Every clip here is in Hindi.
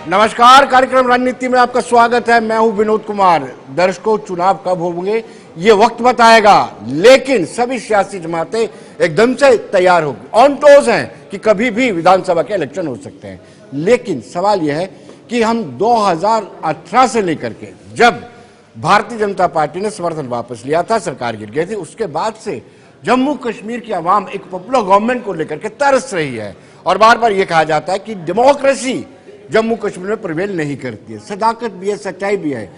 नमस्कार, कार्यक्रम रणनीति में आपका स्वागत है। मैं हूं विनोद कुमार। दर्शकों, चुनाव कब होंगे ये वक्त बताएगा, लेकिन सभी सियासी जमातें एकदम से तैयार होगी, ऑन टोज हैं कि कभी भी विधानसभा के इलेक्शन हो सकते हैं। लेकिन सवाल यह है कि हम 2018 से लेकर के जब भारतीय जनता पार्टी ने समर्थन वापस लिया था, सरकार गिर गई थी, उसके बाद से जम्मू कश्मीर की आवाम एक पॉपुलर गवर्नमेंट को लेकर के तरस रही है और बार बार ये कहा जाता है कि डेमोक्रेसी जम्मू कश्मीर में प्रिवेल नहीं करती है। सदाकत भी है, सच्चाई भी है।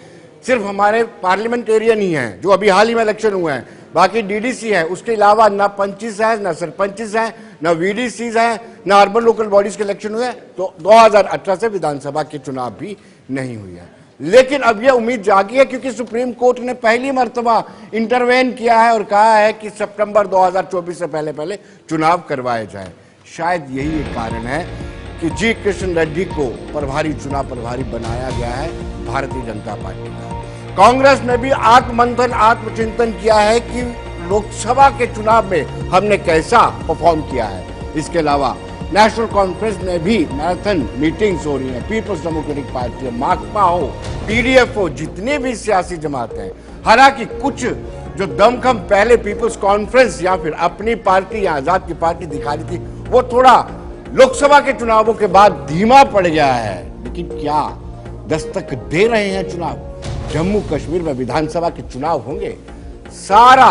सिर्फ हमारे पार्लियामेंटेरियन ही हैं जो अभी हाल ही में इलेक्शन हुए हैं, बाकी डीडीसी है, उसके अलावा ना पंचिस है, ना सरपंचिस है, ना वीडीसीज है, ना अर्बन लोकल बॉडीज के इलेक्शन हुए। तो 2018 से विधानसभा के चुनाव भी नहीं हुई है। लेकिन अब यह उम्मीद जागी है क्योंकि सुप्रीम कोर्ट ने पहली मर्तबा इंटरवेन किया है और कहा है कि सितंबर 2024 से पहले पहले चुनाव करवाए जाए। शायद यही एक कारण है कि जी कृष्ण रेड्डी को प्रभारी चुनाव प्रभारी बनाया गया है भारतीय जनता पार्टी का। कांग्रेस ने भी आत्ममंथन आत्मचिंतन किया है कि लोकसभा के चुनाव में हमने कैसा परफॉर्म किया है। इसके अलावा नेशनल कॉन्फ्रेंस ने भी मैराथन मीटिंग्स हो रही है। पीपल्स डेमोक्रेटिक पार्टी, माकपा हो, पीडीएफ हो, जितने भी सियासी जमातें हैं, हालांकि कुछ जो दमखम पहले पीपल्स कॉन्फ्रेंस या फिर अपनी पार्टी या आजाद की पार्टी दिखा रही थी, वो थोड़ा लोकसभा के चुनावों के बाद धीमा पड़ गया है। लेकिन क्या दस्तक दे रहे हैं चुनाव? जम्मू कश्मीर में विधानसभा के चुनाव होंगे। सारा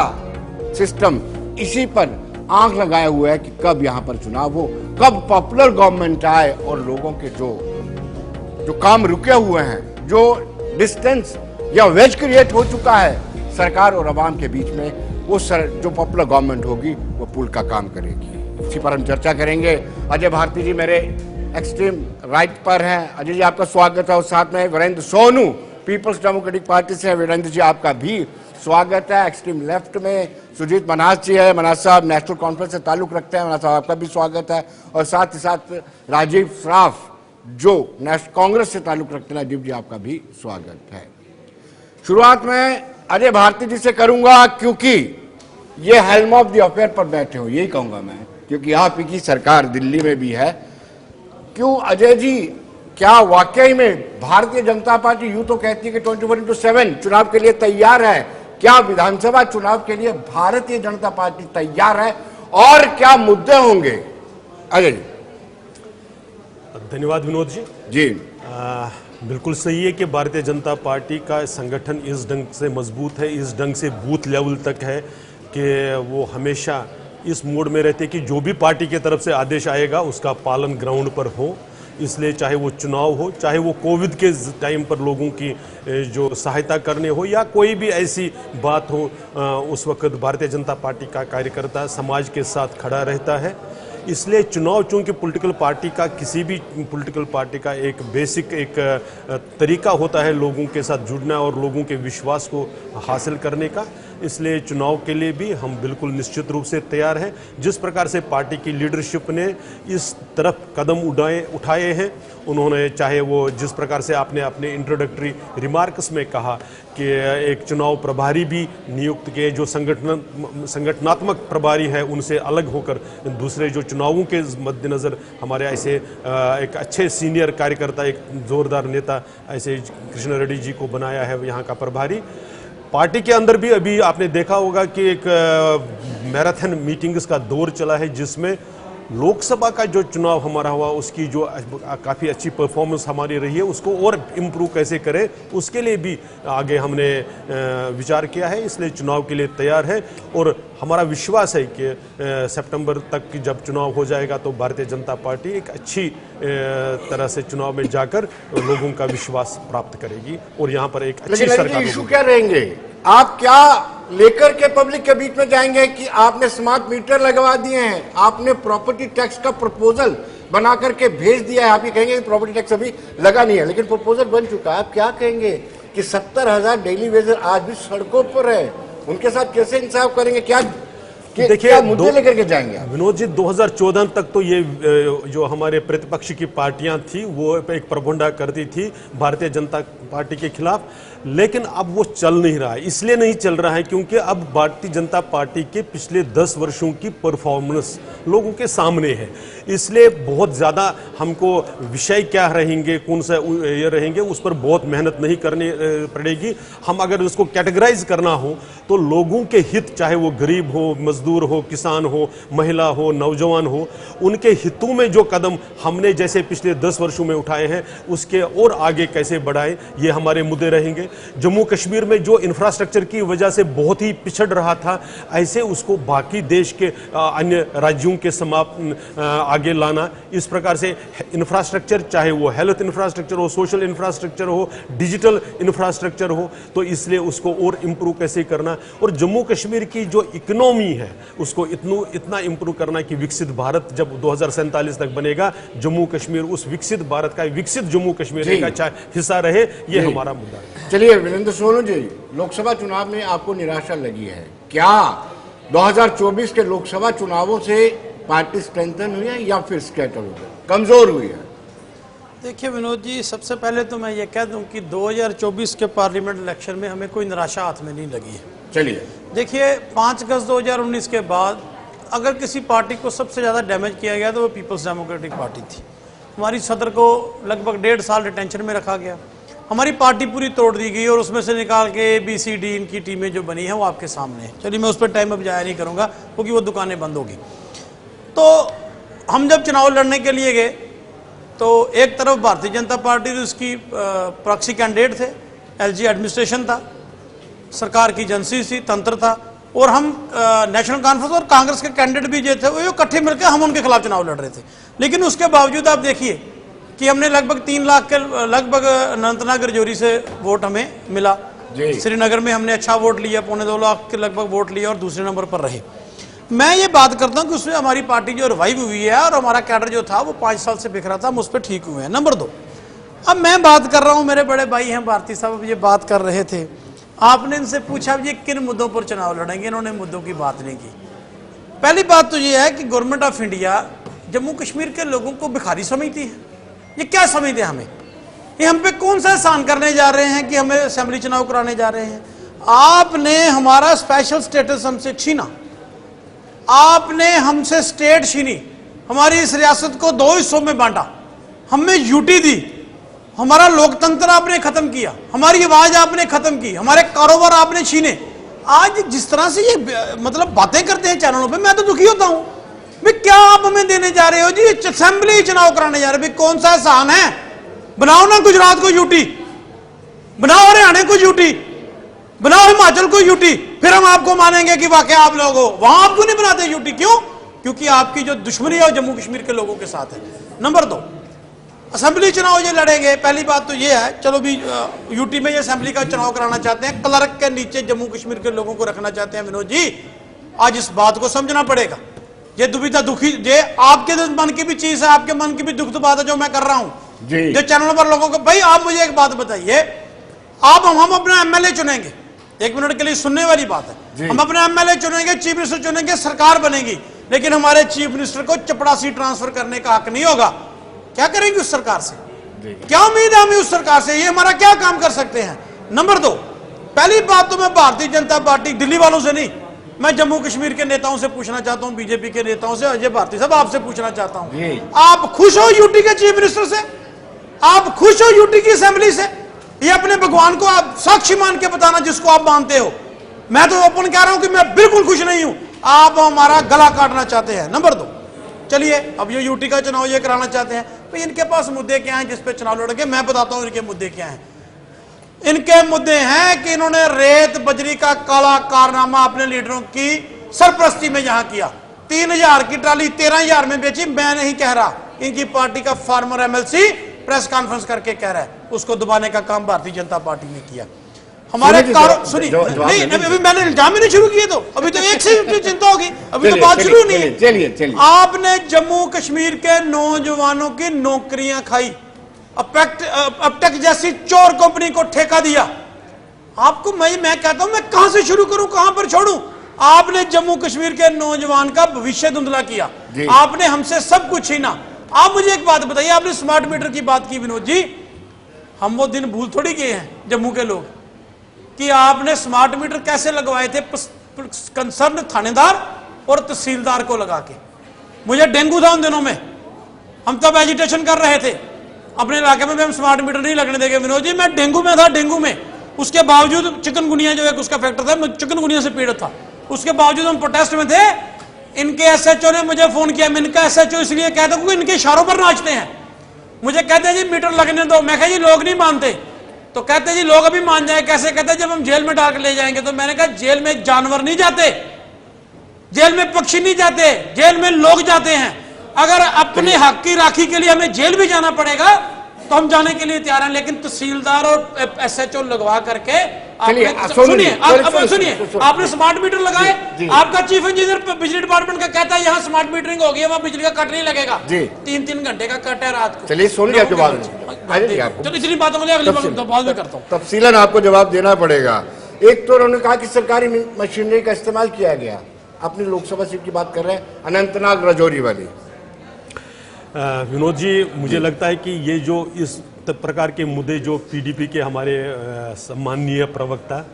सिस्टम इसी पर आंख लगाए हुए है कि कब यहां पर चुनाव हो, कब पॉपुलर गवर्नमेंट आए और लोगों के जो काम रुके हुए हैं, जो डिस्टेंस या वेज क्रिएट हो चुका है सरकार और आवाम के बीच में, वो जो पॉपुलर गवर्नमेंट होगी वो पुल का काम करेगी। इसी पर हम चर्चा करेंगे। अजय भारती जी मेरे एक्सट्रीम राइट पर हैं। अजय जी, आपका स्वागत है। और साथ में Virendra Sonu People's Democratic Party से। वीरेंद्र जी, आपका भी स्वागत है। एक्सट्रीम लेफ्ट में सुजीत मनास जी है। मनास साहब नेशनल कॉन्फ्रेंस से ताल्लुक रखते हैं। मनास साहब, आपका भी स्वागत है। और साथ ही साथ राजीव श्राफ जो नेशनल कांग्रेस से ताल्लुक रखते हैं। राजीव जी, आपका भी स्वागत है। शुरुआत में अजय भारती जी से करूंगा क्योंकि ये हेल्म ऑफ द अफेयर पर बैठे हो, यही कहूंगा मैं, क्योंकि आप की सरकार दिल्ली में भी है। क्यों अजय जी, क्या वाकई में भारतीय जनता पार्टी यूं तो कहती है कि 24/7 चुनाव के लिए तैयार है, क्या विधानसभा चुनाव के लिए भारतीय जनता पार्टी तैयार है और क्या मुद्दे होंगे? अजय जी। धन्यवाद विनोद जी। जी बिल्कुल सही है कि भारतीय जनता पार्टी का संगठन इस ढंग से मजबूत है, इस ढंग से बूथ लेवल तक है कि वो हमेशा इस मोड में रहते कि जो भी पार्टी की तरफ से आदेश आएगा उसका पालन ग्राउंड पर हो। इसलिए चाहे वो चुनाव हो, चाहे वो कोविड के टाइम पर लोगों की जो सहायता करने हो या कोई भी ऐसी बात हो, उस वक्त भारतीय जनता पार्टी का कार्यकर्ता समाज के साथ खड़ा रहता है। इसलिए चुनाव, चूंकि पॉलिटिकल पार्टी का, किसी भी पॉलिटिकल पार्टी का एक बेसिक एक तरीका होता है लोगों के साथ जुड़ना और लोगों के विश्वास को हासिल करने का, इसलिए चुनाव के लिए भी हम बिल्कुल निश्चित रूप से तैयार हैं। जिस प्रकार से पार्टी की लीडरशिप ने इस तरफ कदम उठाए हैं, उन्होंने, चाहे वो जिस प्रकार से आपने अपने इंट्रोडक्टरी रिमार्क्स में कहा कि एक चुनाव प्रभारी भी नियुक्त किए, जो संगठनात्मक प्रभारी है उनसे अलग होकर दूसरे जो चुनावों के मद्देनज़र हमारे ऐसे एक अच्छे सीनियर कार्यकर्ता, एक जोरदार नेता ऐसे कृष्ण रेड्डी जी को बनाया है यहाँ का प्रभारी। पार्टी के अंदर भी अभी आपने देखा होगा कि एक मैराथन मीटिंग्स का दौर चला है, जिसमें लोकसभा का जो चुनाव हमारा हुआ उसकी जो काफ़ी अच्छी परफॉर्मेंस हमारी रही है, उसको और इम्प्रूव कैसे करें उसके लिए भी आगे हमने विचार किया है। इसलिए चुनाव के लिए तैयार है और हमारा विश्वास है कि सितंबर तक जब चुनाव हो जाएगा तो भारतीय जनता पार्टी एक अच्छी तरह से चुनाव में जाकर लोगों का विश्वास प्राप्त करेगी और यहाँ पर एक अच्छी सरकार। इशू क्या रहेंगे? आप क्या लेकर के पब्लिक के बीच में जाएंगे कि आपने स्मार्ट मीटर लगवा दिए हैं, आपने प्रॉपर्टी टैक्स का प्रपोजल बना करके भेज दिया है? आप ये कहेंगे कि प्रॉपर्टी टैक्स अभी लगा नहीं है लेकिन प्रपोजल बन चुका है। आप क्या कहेंगे कि 70,000 डेली वेजर आज भी सड़कों पर है, उनके साथ कैसे इंसाफ करेंगे? क्या देखिए मुद्दे लेकर के जाएंगे विनोद जी? 2014 तक तो ये जो हमारे प्रतिपक्ष की पार्टियां थी वो एक प्रबंधा करती थी भारतीय जनता पार्टी के खिलाफ, लेकिन अब वो चल नहीं रहा है। इसलिए नहीं चल रहा है क्योंकि अब भारतीय जनता पार्टी के पिछले 10 वर्षों की परफॉर्मेंस लोगों के सामने है। इसलिए बहुत ज़्यादा हमको विषय क्या रहेंगे, कौन सा ये रहेंगे, उस पर बहुत मेहनत नहीं करनी पड़ेगी। हम अगर उसको कैटेगराइज करना हो तो लोगों के हित, चाहे वो गरीब हो, मजदूर हो, किसान हो, महिला हो, नौजवान हो, उनके हितों में जो कदम हमने जैसे पिछले 10 वर्षों में उठाए हैं उसके और आगे कैसे बढ़ाएं, ये हमारे मुद्दे रहेंगे। जम्मू कश्मीर में जो इंफ्रास्ट्रक्चर की वजह से बहुत ही पिछड़ रहा था, ऐसे उसको बाकी देश के अन्य राज्यों के आगे लाना, इस प्रकार से इंफ्रास्ट्रक्चर, चाहे वो हेल्थ इंफ्रास्ट्रक्चर हो, सोशल इंफ्रास्ट्रक्चर हो, डिजिटल इंफ्रास्ट्रक्चर हो, तो इसलिए उसको और इम्प्रूव कैसे करना, और जम्मू कश्मीर की जो इकोनॉमी है उसको इतना इम्प्रूव करना कि विकसित भारत जब 2047 तक बनेगा, जम्मू कश्मीर उस विकसित भारत का, विकसित जम्मू कश्मीर का अच्छा हिस्सा रहे, ये हमारा मुद्दा है। चलिए वीरेंद्र सोनू जी, लोकसभा चुनाव में आपको निराशा लगी है क्या? 2024 के लोकसभा चुनावों से पार्टी स्ट्रेंथन हुई है या फिर स्कैटर हो गई, कमजोर हुई है? देखिए विनोद जी, सबसे पहले तो मैं ये कह दूं कि 2024 के पार्लियामेंट इलेक्शन में हमें कोई निराशा हाथ में नहीं लगी है। चलिए देखिए 5 अगस्त 2019 के बाद अगर किसी पार्टी को सबसे ज़्यादा डैमेज किया गया तो वो पीपल्स डेमोक्रेटिक पार्टी थी। हमारी सदर को लगभग 1.5 साल डिटेंशन में रखा गया, हमारी पार्टी पूरी तोड़ दी गई और उसमें से निकाल के ABCD इनकी टीमें जो बनी हैं वो आपके सामने है। चलिए मैं उस पर टाइम अब जाया नहीं करूँगा क्योंकि वो दुकानें बंद होगी। तो हम जब चुनाव लड़ने के लिए गए तो एक तरफ भारतीय जनता पार्टी उसकी प्रॉक्सी कैंडिडेट थे, LG एडमिनिस्ट्रेशन था, सरकार की एजेंसी थी, तंत्र था, और हम नेशनल कॉन्फ्रेंस और कांग्रेस के कैंडिडेट भी जो थे वो इकट्ठे मिलकर हम उनके खिलाफ चुनाव लड़ रहे थे। लेकिन उसके बावजूद आप देखिए कि हमने लगभग 3 लाख के लगभग अनंतनाग रजौरी से वोट हमें मिला। श्रीनगर में हमने अच्छा वोट लिया, 2.25 लाख के लगभग वोट लिया और दूसरे नंबर पर रहे। मैं ये बात करता हूं कि उसमें हमारी पार्टी जो रिवाइव हुई है और हमारा कैडर जो था वो 5 साल से बिखरा था, हम उस पर ठीक हुए हैं। नंबर 2, अब मैं बात कर रहा हूं, मेरे बड़े भाई हैं भारती साहब ये बात कर रहे थे, आपने इनसे पूछा ये किन मुद्दों पर चुनाव लड़ेंगे, इन्होंने मुद्दों की बात नहीं की। पहली बात तो ये है कि government of India Jammu Kashmir के लोगों को भिखारी समझती है। ये क्या समझते हैं हमें? ये हम पे कौन सा एहसान करने जा रहे हैं कि हमें असेंबली चुनाव कराने जा रहे हैं? आपने हमारा स्पेशल स्टेटस हमसे छीना, आपने हमसे स्टेट छीनी, हमारी इस रियासत को 2 हिस्सों में बांटा, हमें यूटी दी, हमारा लोकतंत्र आपने खत्म किया, हमारी आवाज आपने खत्म की, हमारे कारोबार आपने छीने। आज जिस तरह से ये मतलब बातें करते हैं चैनलों पे, मैं तो दुखी होता हूं। भाई क्या आप हमें देने जा रहे हो जी? असेंबली चुनाव कराने जा रहे हो, भाई कौन सा एहसान है? बनाओ ना गुजरात को यूटी, बनाओ हरियाणा को यूटी, बनाओ हिमाचल को यूटी, फिर हम आपको मानेंगे कि वाकई आप लोग हो। वहां आप क्यों नहीं बनाते यूटी? क्यों? क्योंकि आपकी जो दुश्मनी है वो जम्मू कश्मीर के लोगों के साथ है। नंबर 2, असेंबली चुनाव ये लड़ेंगे, पहली बात तो ये है, चलो भी यूटी में ये असेंबली का चुनाव कराना चाहते हैं, क्लर्क के नीचे जम्मू कश्मीर के लोगों को रखना चाहते हैं। विनोद जी, आज इस बात को समझना पड़ेगा। ये दुविधा दुखी, ये आपके मन की भी चीज है, आपके मन की भी दुख बात है जो मैं कर रहा हूं जो चैनल पर लोगों को। भाई आप मुझे एक बात बताइए, आप हम अपना MLA चुनेंगे, 1 मिनट के लिए सुनने वाली बात है, हम अपना MLA चुनेंगे, चीफ मिनिस्टर चुनेंगे, सरकार बनेगी, लेकिन हमारे चीफ मिनिस्टर को चपड़ासी ट्रांसफर करने का हक नहीं होगा। क्या करेंगे उस सरकार से? क्या उम्मीद है हमें उस सरकार से? ये हमारा क्या काम कर सकते हैं? नंबर 2, पहली बात तो मैं भारतीय जनता पार्टी दिल्ली वालों से नहीं, मैं जम्मू कश्मीर के नेताओं से पूछना चाहता हूं, बीजेपी के नेताओं से, अजय भारती साहब आपसे पूछना चाहता हूं, आप खुश हो यूटी के चीफ मिनिस्टर से? आप खुश हो यूटी की असेंबली से? ये अपने भगवान को आप साक्षी मान के बताना जिसको आप मानते हो। मैं तो ओपन कह रहा हूं कि मैं बिल्कुल खुश नहीं हूं, आप हमारा गला काटना चाहते हैं। नंबर 2, चलिए अब ये यूटी का चुनाव ये कराना चाहते हैं, तो इनके पास मुद्दे क्या हैं जिस पे चुनाव लड़ेंगे? मैं बताता हूं इनके मुद्दे क्या हैं। इनके मुद्दे हैं कि इन्होंने रेत बजरी का काला कारनामा अपने लीडरों की सरपरस्ती में यहां किया। 3000 की ट्राली 13,000 में बेची, मैं नहीं कह रहा, इनकी पार्टी का फार्मर MLC प्रेस कॉन्फ्रेंस करके कह रहा है, उसको दबाने का काम भारतीय जनता पार्टी ने किया। हमारे सुनिए, नहीं अभी मैंने इल्जाम ही नहीं शुरू किए, तो अभी तो एक से चिंता होगी, अभी तो बात शुरू नहीं है। चलिए आपने जम्मू कश्मीर के नौजवानों की नौकरियां खाई, अपटेक जैसी चोर कंपनी को ठेका दिया। आपको मैं कहता हूं, मैं कहां से शुरू करूं, कहां पर छोड़ूं? आपने जम्मू कश्मीर के नौजवान का भविष्य धुंधला किया, आपने हमसे सब कुछ छीना। आप मुझे एक बात बताइए, आपने स्मार्ट मीटर की बात की विनोद जी, हम वो दिन भूल थोड़ी गए हैं जम्मू के लोग। कि आपने स्मार्ट मीटर कैसे लगवाए थे कंसर्न थानेदार और तहसीलदार को लगा के। मुझे डेंगू था उन दिनों में, हम तब एजिटेशन कर रहे थे अपने इलाके में भी हम स्मार्ट मीटर नहीं लगने देंगे। विनोद जी, मैं डेंगू में था, डेंगू में, उसके बावजूद चिकनगुनिया जो एक उसका फैक्टर था, मैं चिकनगुनिया से पीड़ित था, उसके बावजूद हम प्रोटेस्ट में थे। इनके एसएचओ ने मुझे फोन किया, मैं इनका एसएचओ इसलिए कहता हूं क्योंकि इनके इशारों पर नाचते हैं। मुझे कहते हैं जी मीटर लगने दो, मैं कहा जी लोग नहीं मानते, तो कहते जी लोग अभी मान जाए, कैसे? कहते जब हम जेल में डाल के ले जाएंगे। तो मैंने कहा जेल में जानवर नहीं जाते, जेल में पक्षी नहीं जाते, जेल में लोग जाते हैं। अगर अपने हक की राखी के लिए हमें जेल भी जाना पड़ेगा तो हम जाने के लिए तैयार हैं, लेकिन तहसीलदार और एसएचओ लगवा करके सुनिए, आपने स्मार्ट मीटर लगाए, आपका चीफ इंजीनियर बिजली डिपार्टमेंट का कहता है यहाँ स्मार्ट मीटरिंग होगी, वहां बिजली का कट नहीं लगेगा। 3-3 घंटे का कट है रात को। चलिए सुन लिया जवाब, चलो इतनी बातों में अगली बात में करता हूँ, तफसीलन आपको जवाब देना पड़ेगा। एक तो उन्होंने कहा कि सरकारी मशीनरी का इस्तेमाल किया गया, अपनी लोकसभा सीट की बात कर रहे हैं, अनंतनाग राजौरी वाली। विनोद जी, मुझे लगता है कि ये जो इस प्रकार के मुद्दे जो पीडीपी के हमारे सम्माननीय प्रवक्ता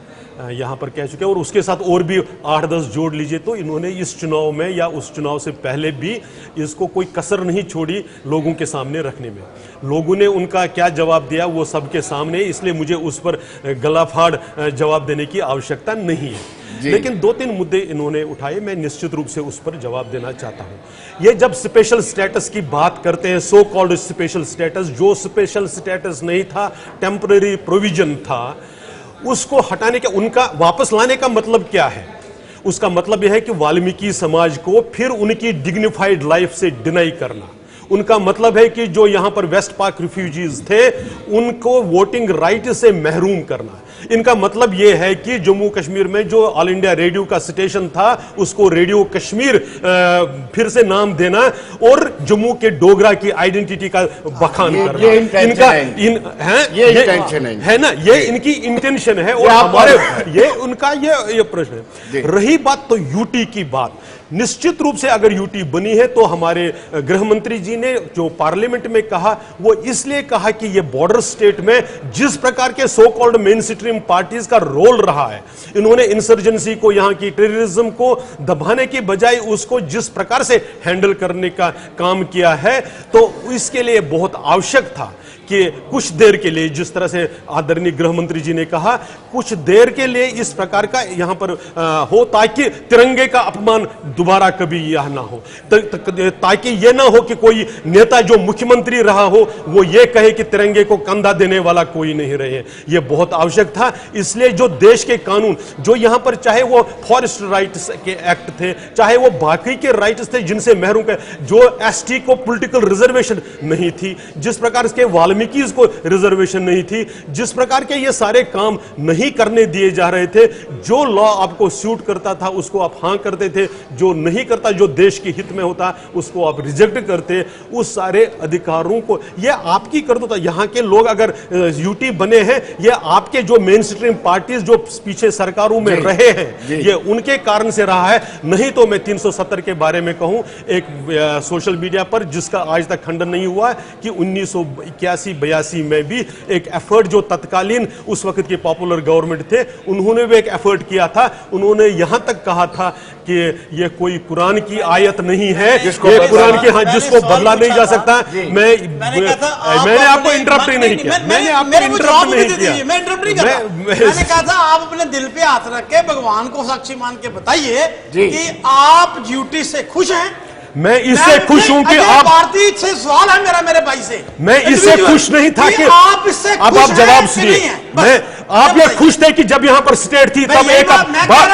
यहाँ पर कह चुके हैं, और उसके साथ और भी 8-10 जोड़ लीजिए, तो इन्होंने इस चुनाव में या उस चुनाव से पहले भी इसको कोई कसर नहीं छोड़ी लोगों के सामने रखने में। लोगों ने उनका क्या जवाब दिया वो सबके सामने, इसलिए मुझे उस पर गलाफाड़ जवाब देने की आवश्यकता नहीं है। लेकिन 2-3 मुद्दे इन्होंने उठाए, मैं निश्चित रूप से उस पर जवाब देना चाहता हूं। ये जब स्पेशल स्टेटस की बात करते हैं, सो कॉल्ड स्पेशल स्टेटस, जो स्पेशल स्टेटस नहीं था, टेम्पररी प्रोविजन था, उसको हटाने का, उनका वापस लाने का मतलब क्या है? उसका मतलब यह है कि वाल्मीकि समाज को फिर उनकी डिग्निफाइड लाइफ से डिनाई करना। उनका मतलब है कि जो यहां पर वेस्ट पाक रिफ्यूजीज थे उनको वोटिंग राइट से महरूम करना। इनका मतलब यह है कि जम्मू कश्मीर में जो ऑल इंडिया रेडियो का स्टेशन था उसको रेडियो कश्मीर फिर से नाम देना और जम्मू के डोगरा की आइडेंटिटी का बखान करना, इनका है ना, ये इनकी इंटेंशन है। और हमारे ये उनका ये प्रश्न है। रही बात तो यूटी की बात, निश्चित रूप से अगर यूटी बनी है तो हमारे गृह मंत्री जी ने जो पार्लियामेंट में कहा वो इसलिए कहा कि ये बॉर्डर स्टेट में जिस प्रकार के so called main stream parties का रोल रहा है, इन्होंने इंसर्जेंसी को, यहां की टेररिज्म को दबाने की बजाय उसको जिस प्रकार से हैंडल करने का काम किया है, तो इसके लिए बहुत आवश्यक था कि कुछ देर के लिए, जिस तरह से आदरणीय गृह मंत्री जी ने कहा, कुछ देर के लिए इस प्रकार का यहां पर हो ताकि तिरंगे का अपमान दोबारा कभी यह ना हो, ताकि यह ना हो कि कोई नेता जो मुख्यमंत्री रहा हो वो ये कहे कि तिरंगे को कंधा देने वाला कोई नहीं रहे। यह बहुत आवश्यक था। इसलिए जो देश के कानून, जो यहां पर चाहे वो फॉरेस्ट राइट्स के एक्ट थे, चाहे वो बाकी के राइट्स थे जिनसे महरूम के, जो एसटी को पॉलिटिकल रिजर्वेशन नहीं थी, जिस प्रकार के वाल्मीकि को रिजर्वेशन नहीं थी, जिस प्रकार के ये सारे काम नहीं करने दिए जा रहे थे, जो लॉ आपको सूट करता था उसको आप हां करते थे, जो नहीं करता, जो देश के हित में होता उसको आप रिजेक्ट करते। उस सारे अधिकारों को ये आपकी कर दो था। यहां के लोग अगर यूटी बने हैं, ये आपके जो मेन स्ट्रीम पार्टीज जो पीछे सरकारों में रहे हैं, ये उनके कारण से रहा है। नहीं तो मैं 370 के बारे में कहूं, एक सोशल मीडिया पर जिसका आज तक खंडन नहीं हुआ कि 1981-82 में भी एक एफर्ट जो तत्कालीन उस वक्त के पॉपुलर गवर्नमेंट थे उन्होंने भी एक एफर्ट किया था। उन्होंने यहां तक कहा था कि ये कोई कुरान की आयत नहीं है, ये कुरान की, हाँ, जिसको बदला नहीं जा सकता। मैंने आपको इंटरप्ट नहीं किया, मैंने आपको इंटरप्ट नहीं किया, मैंने कहा था आप अपने दिल पे हाथ रख के भगवान को साक्षी मान के बताइए कि आप ड्यूटी से खुश हैं। मैं इससे खुश हूं कि आप, भारतीय से सवाल है मेरा मेरे भाई से, मैं इससे खुश नहीं था कि आप इससे, अब आप जवाब सुनिए। मैं आप ये खुश थे कि जब यहां पर स्टेट थी तब एक, मैं कह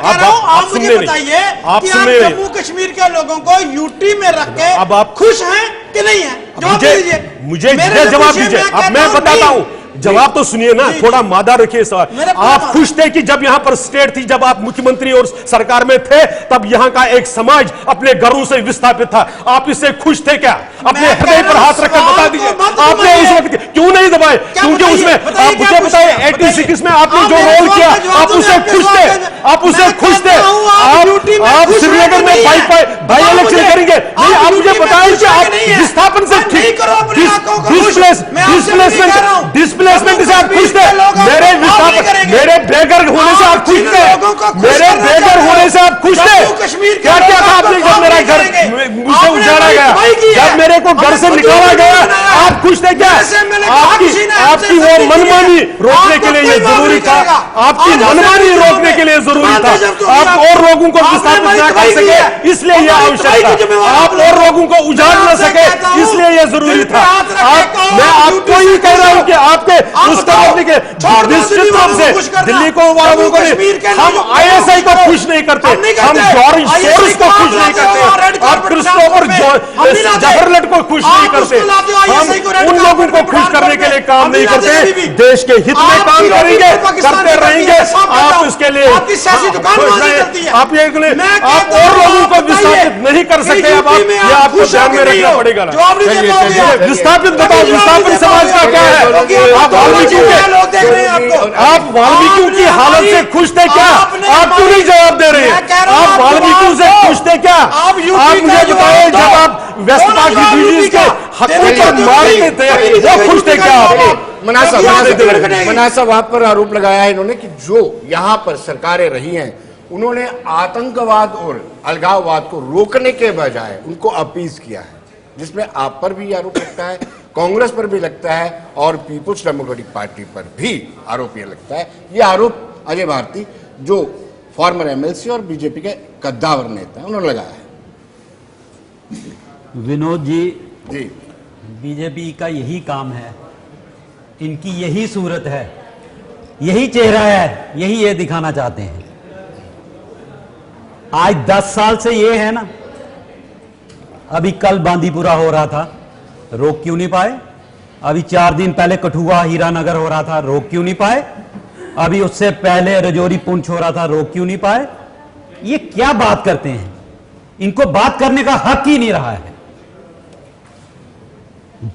रहा हूं आप मुझे बताइए कि आप जम्मू कश्मीर के लोगों को यूटी में रख के अब आप खुश हैं कि नहीं है? जवाब दीजिए, मुझे जवाब दीजिए। अब मैं बताता हूं, जवाब तो सुनिए ना, थोड़ा मादा रखिए सवाल। आप खुश थे कि जब यहां पर स्टेट थी, जब आप मुख्यमंत्री और सरकार में थे, तब यहां का एक समाज अपने घरों से विस्थापित था। आप इससे खुश थे क्या? अपने हृदय पर हाथ रखकर बता दीजिए, आपने उस वक्त क्यों नहीं दबाए? क्योंकि उसमें आप मुझे बताइए 86 में आपने जो रोल किया, आप उससे खुश थे, आप उससे खुश थे। आप श्रीनगर में बाई इलेक्शन करेंगे। नहीं, आप मुझे बताएं कि आप विस्थापन से डिस्प्लेसमेंट से आप खुश थे? मेरे विस्थापन, मेरे बेघर होने से आप खुश थे? मेरे बेघर होने से आप खुश थे? क्या क्या था आपने जब मेरा घर मुझसे उजाड़ा गया, जब मेरे को घर से निकाला गया, आप खुश थे क्या? आपकी वो मनमानी रोकने के लिए ये जरूरी था, आपकी मनमानी रोकने के लिए जरूरी था, आप और लोगों को विस्थापित न कर सके इसलिए यह आवश्यक था, आप और लोगों को उजाड़ न सके इसलिए यह जरूरी था। मैं आपको ही कह रहा हूं कि आपके उसका निश्चित रूप से दिल्ली को वालों को हम ISI को खुश नहीं करते, हम जॉर्ज सोरोस को खुश नहीं करते, आप क्रिस्टोफर जफरलेट को खुश नहीं करते, हम उन लोगों को खुश करने के लिए काम नहीं करते, देश के हित में काम करेंगे, करते रहेंगे। आप इसके लिए आप और लोगों को विस्थापित नहीं कर सकते। अब ये आपको ध्यान में रखना पड़ेगा ना। विस्थापित बताओ, विस्थापित समाज का क्या है? आप वाल्मीकियों की हालत से खुश थे क्या? आप क्यों नहीं जवाब दे रहे हैं? आप वाल्मीकियों से खुश थे क्या? आप मुझे बताओ, जब आप वेस्ट पाक रिफ्यूजीज के हकों पर मारते थे वो खुश थे क्या? मना साहब आप पर आरोप लगाया है इन्होंने कि जो यहाँ पर सरकारें रही हैं उन्होंने आतंकवाद और अलगाववाद को रोकने के बजाय उनको अपीज किया है, जिसमें आप पर भी आरोप लगता है, कांग्रेस पर भी लगता है और पीपुल्स डेमोक्रेटिक पार्टी पर भी आरोप ये लगता है। ये आरोप अजय भारती जो फॉर्मर MLC और बीजेपी के कद्दावर नेता हैं उन्होंने लगाया है। विनोद जी, जी बीजेपी का यही काम है, इनकी यही सूरत है, यही चेहरा है, यही ये दिखाना चाहते हैं। आज 10 साल से ये है ना, अभी कल बांदीपुरा हो रहा था, रोक क्यों नहीं पाए? अभी 4 दिन पहले कठुआ हीरानगर हो रहा था, रोक क्यों नहीं पाए? अभी उससे पहले रजौरी पुंछ हो रहा था, रोक क्यों नहीं पाए? ये क्या बात करते हैं? इनको बात करने का हक ही नहीं रहा है।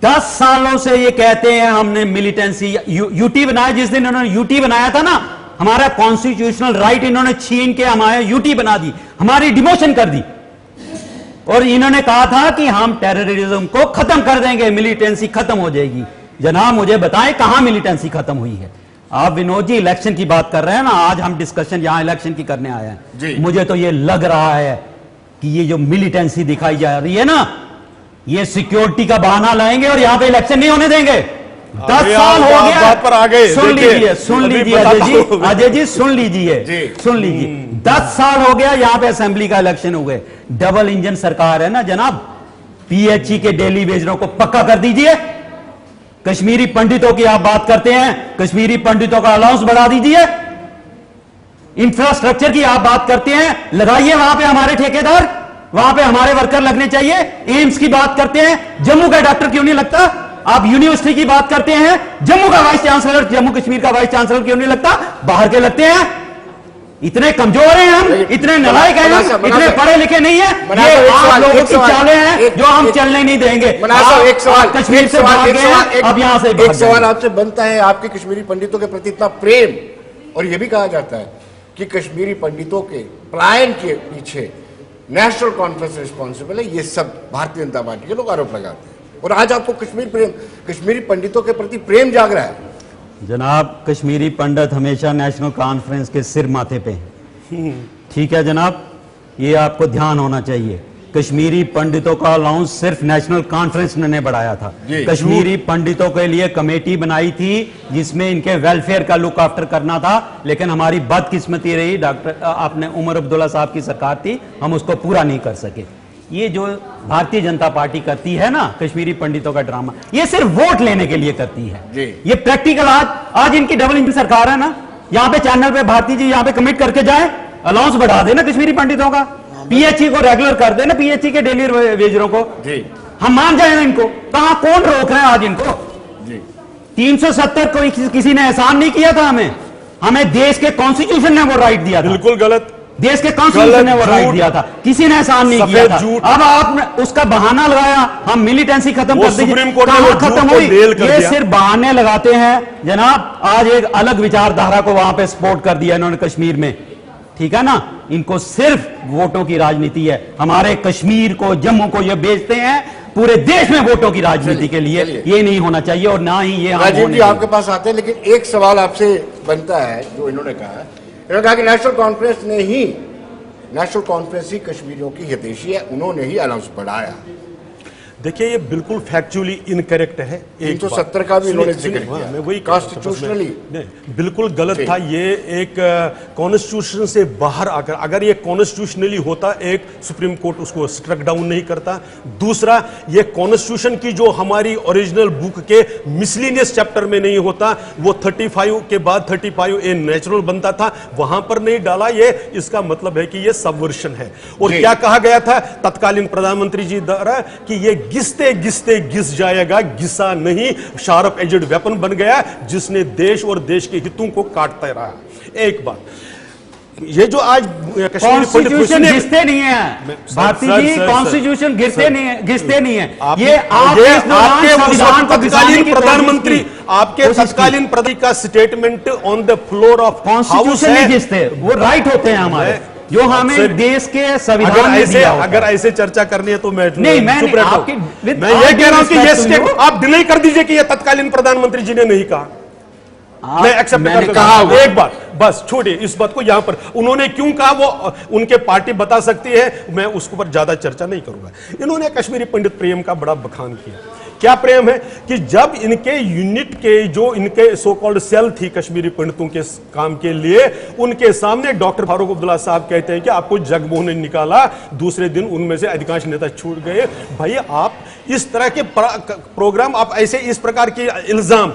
10 सालों से ये कहते हैं हमने मिलिटेंसी यूटी बनाया। जिस दिन इन्होंने यूटी बनाया था ना, हमारा कॉन्स्टिट्यूशनल राइट इन्होंने छीन के हमारे यूटी बना दी, हमारी डिमोशन कर दी। और इन्होंने कहा था कि हम टेररिज्म को खत्म कर देंगे, मिलिटेंसी खत्म हो जाएगी। जनाब मुझे बताएं कहां मिलिटेंसी खत्म हुई है? आप विनोद जी इलेक्शन की बात कर रहे हैं ना, आज हम डिस्कशन यहां इलेक्शन की करने आए हैं। मुझे तो ये लग रहा है कि ये जो मिलिटेंसी दिखाई जा रही है ना, ये सिक्योरिटी का बहाना लाएंगे और यहां पे इलेक्शन नहीं होने देंगे। 10 साल हो गया, पर आ गए। सुन लीजिए अजय जी सुन लीजिए 10 साल हो गया यहां पे असेंबली का इलेक्शन हो गए। डबल इंजन सरकार है ना जनाब, PHE के डेली वेजरों को पक्का कर दीजिए। कश्मीरी पंडितों की आप बात करते हैं, कश्मीरी पंडितों का अलाउंस बढ़ा दीजिए। इंफ्रास्ट्रक्चर की आप बात करते हैं, लगाइए वहां पे हमारे ठेकेदार, वहां पे हमारे वर्कर लगने चाहिए। एम्स की बात करते हैं, जम्मू का डॉक्टर क्यों नहीं लगता? आप यूनिवर्सिटी की बात करते हैं, जम्मू का वाइस चांसलर, जम्मू कश्मीर का वाइस चांसलर क्यों नहीं लगता? बाहर के लगते हैं। इतने कमजोर हैं हम, इतने नालायक हैं हम, इतने पढ़े लिखे नहीं है। ये आप लोगों की चालें हैं जो हम चलने नहीं देंगे। कश्मीर से भाग गए हैं, अब यहां से एक सवाल आपसे बनता है, आपके कश्मीरी पंडितों के प्रति इतना प्रेम, और यह भी कहा जाता है कि कश्मीरी पंडितों के पलायन के पीछे नेशनल कॉन्फ्रेंस रिस्पॉन्सिबल है, ये सब भारतीय जनता पार्टी के लोग आरोप लगाते हैं। और आज आपको कश्मीरी पंडितों के प्रति प्रेम जाग रहा है। जनाब कश्मीरी पंडित हमेशा नेशनल कॉन्फ्रेंस के सिर माथे पे हैं, ठीक है जनाब, ये आपको ध्यान होना चाहिए। कश्मीरी पंडितों का अलाउंस सिर्फ नेशनल कॉन्फ्रेंस ने बढ़ाया था। कश्मीरी पंडितों के लिए कमेटी बनाई थी जिसमें इनके वेलफेयर का लुक आफ्टर करना था, लेकिन हमारी बदकिस्मती रही, डॉक्टर आपने उमर अब्दुल्ला साहब की सरकार थी, हम उसको पूरा नहीं कर सके। ये जो भारतीय जनता पार्टी करती है ना कश्मीरी पंडितों का ड्रामा, ये सिर्फ वोट लेने के लिए करती है। ये प्रैक्टिकल आज इनकी डबल इंजन सरकार है ना, यहाँ पे चैनल पे भारती जी यहाँ पे कमिट करके जाए, अलाउंस बढ़ा देना कश्मीरी पंडितों का, PHE को रेगुलर कर देना, PHE के डेली वेजरों को, हम मान जाए ना इनको। कहां कौन रोक रहे हैं आज इनको? 370 को किसी ने एहसान नहीं किया था हमें देश के कॉन्स्टिट्यूशन ने वो राइट दिया था। बिल्कुल गलत, देश के कॉन्स्टिट्यूशन ने वो राइट दिया था, किसी ने एहसान नहीं किया था। अब आपने उसका बहाना लगाया, हम मिलिटेंसी खत्म कर दीजिए, कहां खत्म हुई? ये सिर्फ बहाने लगाते हैं जनाब। आज एक अलग विचारधारा को वहां पे सपोर्ट कर दिया इन्होंने कश्मीर में, ठीक है ना। इनको सिर्फ वोटों की राजनीति है। हमारे कश्मीर को, जम्मू को ये बेचते हैं पूरे देश में वोटों की राजनीति के लिए। ये नहीं होना चाहिए और ना ही ये राजीव जी आपके पास आते हैं, लेकिन एक सवाल आपसे बनता है जो इन्होंने कहा कि नेशनल कॉन्फ्रेंस ही कश्मीरियों की हितैषी है, उन्होंने ही अलाउंस बढ़ाया। देखिए ये बिल्कुल फैक्चुअली इनकरेक्ट है। 370 का भी इन्होंने जिक्र किया, मैं वही कॉन्स्टिट्यूशनली बिल्कुल गलत था। ये एक कॉन्स्टिट्यूशन से बाहर आकर, अगर ये कॉन्स्टिट्यूशनली होता, एक सुप्रीम कोर्ट उसको स्ट्रक डाउन नहीं करता। दूसरा, ये कॉन्स्टिट्यूशन की जो हमारी ओरिजिनल बुक के मिसलिनियस चैप्टर में नहीं होता, वो 35 के बाद 35 ए नेचुरल बनता था, वहां पर नहीं डाला। ये इसका मतलब है कि ये सबवर्शन है। और क्या कहा गया था तत्कालीन प्रधानमंत्री जी द्वारा कि ये घिसते घिसते घिस जाएगा, घिसा नहीं, शार्प एजेड वेपन बन गया जिसने देश और देश के हितों को काटता रहा। एक बात, ये जो आज कॉन्स्टिट्यूशन घिसते नहीं है भारती जी, कॉन्स्टिट्यूशन घिसते नहीं है। ये आपके तत्कालीन प्रधानमंत्री, आपके तत्कालीन प्रधानमंत्री का statement on the floor of constitution नहीं घिसते, वो राइट होते हैं हमारे, जो हमें देश के संविधान में दिया होता है। अगर ऐसे चर्चा करनी है तो मैं चुप रहता हूं। मैं ये कह रहा हूं कि ये स्टेट आप डिनाई कर दीजिए कि ये तत्कालीन प्रधानमंत्री जी ने नहीं कहा। मैं एक्सेप्ट करता हूं। एक बात बस छोड़िए इस बात को, यहां पर उन्होंने क्यों कहा वो उनके पार्टी बता सकती है, मैं उसके ऊपर ज्यादा चर्चा नहीं करूंगा। इन्होंने कश्मीरी पंडित प्रेम का बड़ा बखान किया। क्या प्रेम है कि जब इनके यूनिट के जो इनके सो कॉल्ड सेल थी कश्मीरी पंडितों के काम के लिए, उनके सामने डॉक्टर फारूक अब्दुल्ला साहब कहते हैं कि आपको जगमोहन ने निकाला, दूसरे दिन उनमें से अधिकांश नेता छूट गए। भाई आप इस तरह के प्रोग्राम, आप ऐसे इस प्रकार के इल्जाम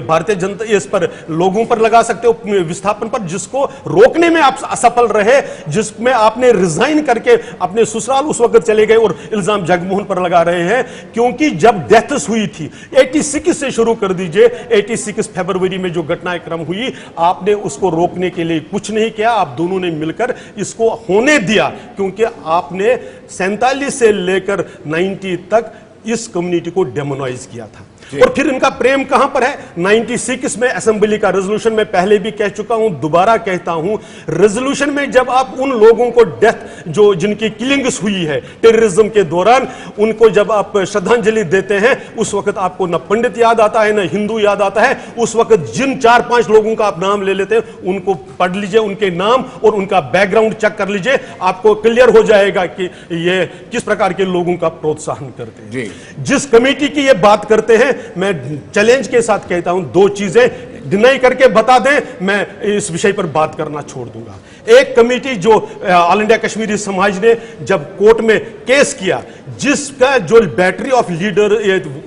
भारतीय जनता इस पर लोगों पर लगा सकते हो, विस्थापन पर, जिसको रोकने में आप असफल रहे, जिसमें आपने रिजाइन करके अपने ससुराल उस वक्त चले गए और इल्जाम जगमोहन पर लगा रहे हैं। क्योंकि जब डेथ हुई थी 86 से शुरू कर दीजिए, 86 फरवरी में जो घटनाक्रम हुई, आपने उसको रोकने के लिए कुछ नहीं किया। आप दोनों ने मिलकर इसको होने दिया, क्योंकि आपने 47 से लेकर 90 तक इस कम्युनिटी को डेमोनाइज किया था। और फिर इनका प्रेम कहां पर है? 96 में असेंबली का रेजोल्यूशन, मैं पहले भी कह चुका हूं, दोबारा कहता हूं, रेजोल्यूशन में जब आप उन लोगों को डेथ जो जिनकी किलिंग्स हुई है टेररिज्म के दौरान, उनको जब आप श्रद्धांजलि देते हैं, उस वक्त आपको न पंडित याद आता है न हिंदू याद आता है। उस वक्त जिन 4-5 लोगों का आप नाम ले लेते हैं, उनको पढ़ लीजिए, उनके नाम और उनका बैकग्राउंड चेक कर लीजिए, आपको क्लियर हो जाएगा कि ये किस प्रकार के लोगों का प्रोत्साहन करते हैं। जिस कमेटी की ये बात करते हैं, मैं चैलेंज के साथ कहता हूं, 2 चीजें डिनाई करके बता दें, मैं इस विषय पर बात करना छोड़ दूंगा। एक कमेटी जो ऑल इंडिया कश्मीरी समाज ने जब कोर्ट में केस किया, जिसका जो बैटरी ऑफ लीडर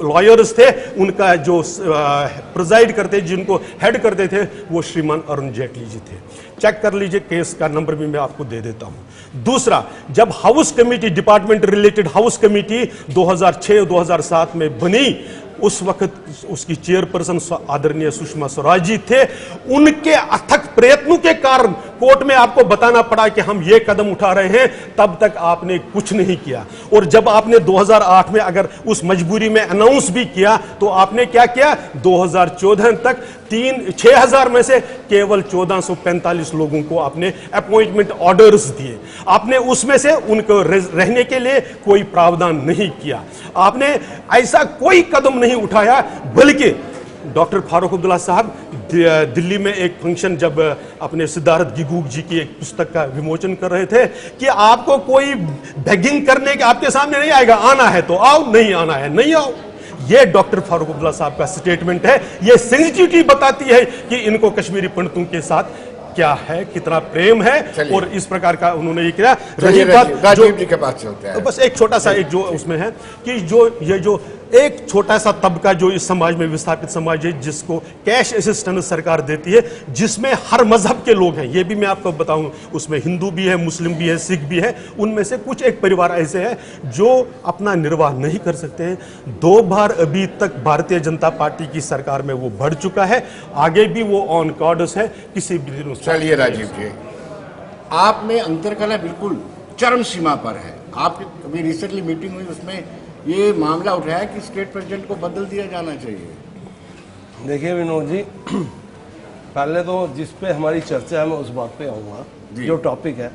लॉयर्स थे, उनका जो प्रिजाइड करते, जिनको हेड करते थे, वो श्रीमान अरुण जेटली जी थे। चेक कर लीजिए, केस का नंबर भी मैं आपको दे देता हूं। दूसरा, जब house committee, department related house committee 2006-2007 में बनी, उस वक्त उसकी चेयरपर्सन आदरणीय सुषमा स्वराज जी थे। उनके अथक प्रयत्नों के कारण कोर्ट में आपको बताना पड़ा कि हम ये कदम उठा रहे हैं, तब तक आपने कुछ नहीं किया। और जब आपने 2008 में अगर उस मजबूरी में अनाउंस भी किया, तो आपने क्या किया? 2014 तक 6,000 में से केवल 1445 लोगों को आपने अपॉइंटमेंट ऑर्डर्स दिए। आपने उसमें से उनको रहने के लिए कोई प्रावधान नहीं किया। आपने ऐसा कोई कदम नहीं उठाया, बल्कि डॉक्टर फारूक अब्दुल्ला साहब दिल्ली में एक फंक्शन जब अपने सिद्धार्थ गिगूक जी की एक पुस्तक का विमोचन कर रहे थे कि आपको कोई बेगिंग करने के आपके सामने नहीं आएगा, आना है तो आओ, नहीं आना है नहीं आओ। ये डॉक्टर फारूक अब्दुल्ला साहब का स्टेटमेंट है। ये सेंसिटिविटी बताती है कि इनको कश्मीरी पंडितों के साथ क्या है, कितना प्रेम है, और इस प्रकार का उन्होंने ये किया। रही बात राजीव जी के पास चलते हैं, तो बस एक छोटा सा एक जो उसमें है कि जो एक छोटा सा तबका जो इस समाज में विस्थापित समाज है, जिसको कैश असिस्टेंस सरकार देती है, जिसमें हर मजहब के लोग हैं, ये भी मैं आपको बताऊं, उसमें हिंदू भी है, मुस्लिम भी है, सिख भी है। उनमें से कुछ एक परिवार ऐसे है जो अपना निर्वाह नहीं कर सकते हैं। 2 बार अभी तक भारतीय जनता पार्टी की सरकार में वो बढ़ चुका है, आगे भी वो ऑन कॉर्डस है, किसी भी दिन। चलिए राजीव जी, आप में अंतरकलह बिल्कुल चरम सीमा पर है। आपकी अभी रिसेंटली मीटिंग हुई, उसमें ये मामला उठाया कि स्टेट प्रेसिडेंट को बदल दिया जाना चाहिए। देखिए विनोद जी, पहले तो जिस पे हमारी चर्चा है मैं उस बात पे आऊँगा। जो टॉपिक है,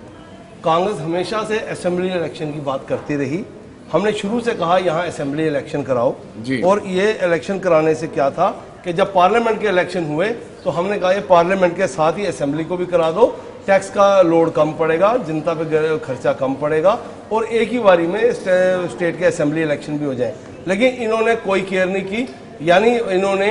कांग्रेस हमेशा से असेंबली इलेक्शन की बात करती रही। हमने शुरू से कहा यहाँ असेंबली इलेक्शन कराओ जी। और ये इलेक्शन कराने से क्या था कि जब पार्लियामेंट के इलेक्शन हुए तो हमने कहा ये पार्लियामेंट के साथ ही असेंबली को भी करा दो, टैक्स का लोड कम पड़ेगा, जनता पे खर्चा कम पड़ेगा और एक ही बारी में स्टेट के असेंबली इलेक्शन भी हो जाए। लेकिन इन्होंने कोई केयर नहीं की, यानी इन्होंने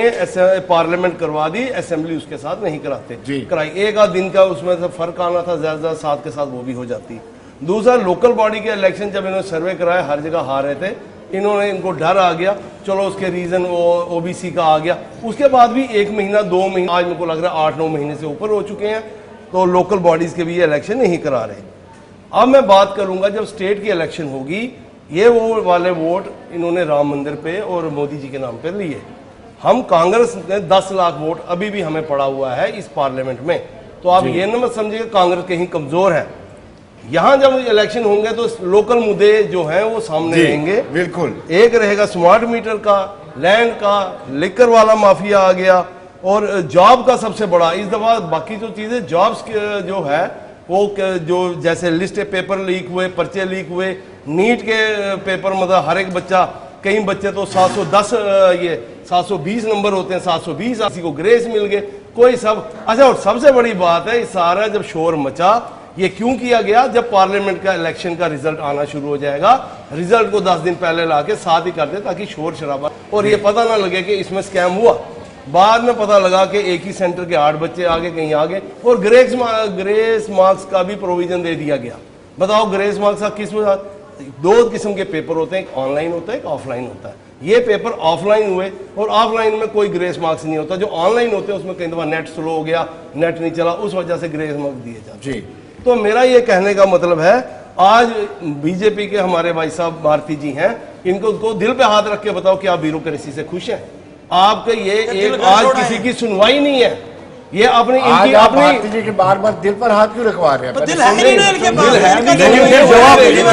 पार्लियामेंट करवा दी, असेंबली उसके साथ नहीं कराते कराई। एक आध दिन का उसमें से फर्क आना था, ज्यादा साथ के साथ वो भी हो जाती। दूसरा, लोकल बॉडी के इलेक्शन जब इन्होंने सर्वे कराया हर जगह हार रहे थे, इनको डर आ गया, चलो उसके रीजन ओबीसी का आ गया। उसके बाद भी 1 महीना 2 महीना, आज मेरे को लग रहा है 8-9 महीने से ऊपर हो चुके हैं, तो लोकल बॉडीज के भी ये इलेक्शन नहीं करा रहे। अब मैं बात करूंगा जब स्टेट की इलेक्शन होगी, ये वो वाले वोट इन्होंने राम मंदिर पे और मोदी जी के नाम पे लिए। हम कांग्रेस ने 10 लाख वोट अभी भी हमें पड़ा हुआ है इस पार्लियामेंट में, तो आप ये न मत समझिए कांग्रेस कहीं कमजोर है। यहाँ जब इलेक्शन होंगे तो लोकल मुद्दे जो हैं वो सामने रहेंगे। बिल्कुल, एक रहेगा स्मार्ट मीटर का, लैंड का, लिकर वाला माफिया आ गया और जॉब का सबसे बड़ा इस दफा। बाकी जो चीजें जॉब्स जो है वो जो जैसे लिस्ट पेपर लीक हुए, पर्चे लीक हुए, नीट के पेपर, मतलब हर एक बच्चा, कई बच्चे तो 710 ये 720 नंबर होते हैं, 720 किसी को ग्रेस मिल गए, कोई सब। अच्छा, और सबसे बड़ी बात है, सारा जब शोर मचा ये क्यों किया गया, जब पार्लियामेंट का इलेक्शन का रिजल्ट आना शुरू हो जाएगा, रिजल्ट को 10 दिन पहले लाके साथ ही कर दे ताकि शोर शराबा और ये पता ना लगे कि इसमें स्कैम हुआ। बाद में पता लगा कि एक ही सेंटर के 8 बच्चे आगे कहीं आगे, और ग्रेस मार्क्स का भी प्रोविजन दे दिया गया। बताओ ग्रेस मार्क्स का किस में 2 किस्म के पेपर होते हैं, एक ऑनलाइन होता है, एक ऑफलाइन होता है। ये पेपर ऑफलाइन हुए और ऑफलाइन में कोई ग्रेस मार्क्स नहीं होता। जो ऑनलाइन होते हैं उसमें कई दफा नेट स्लो हो गया, नेट नहीं चला, उस वजह से ग्रेस मार्क्स दिए जाते हैं। तो मेरा ये कहने का मतलब है, आज बीजेपी के हमारे भाई साहब भारती जी हैं, इनको दिल पे हाथ रख के बताओ कि आप ब्यूरोक्रेसी से खुश हैं? आपके ये एक आज किसी की सुनवाई नहीं है, ये अपनी इनकी अपनी भारती जी के बार-बार दिल पर हाथ क्यों रखवा रहे हैं? दिल है ही नहीं इनके पास।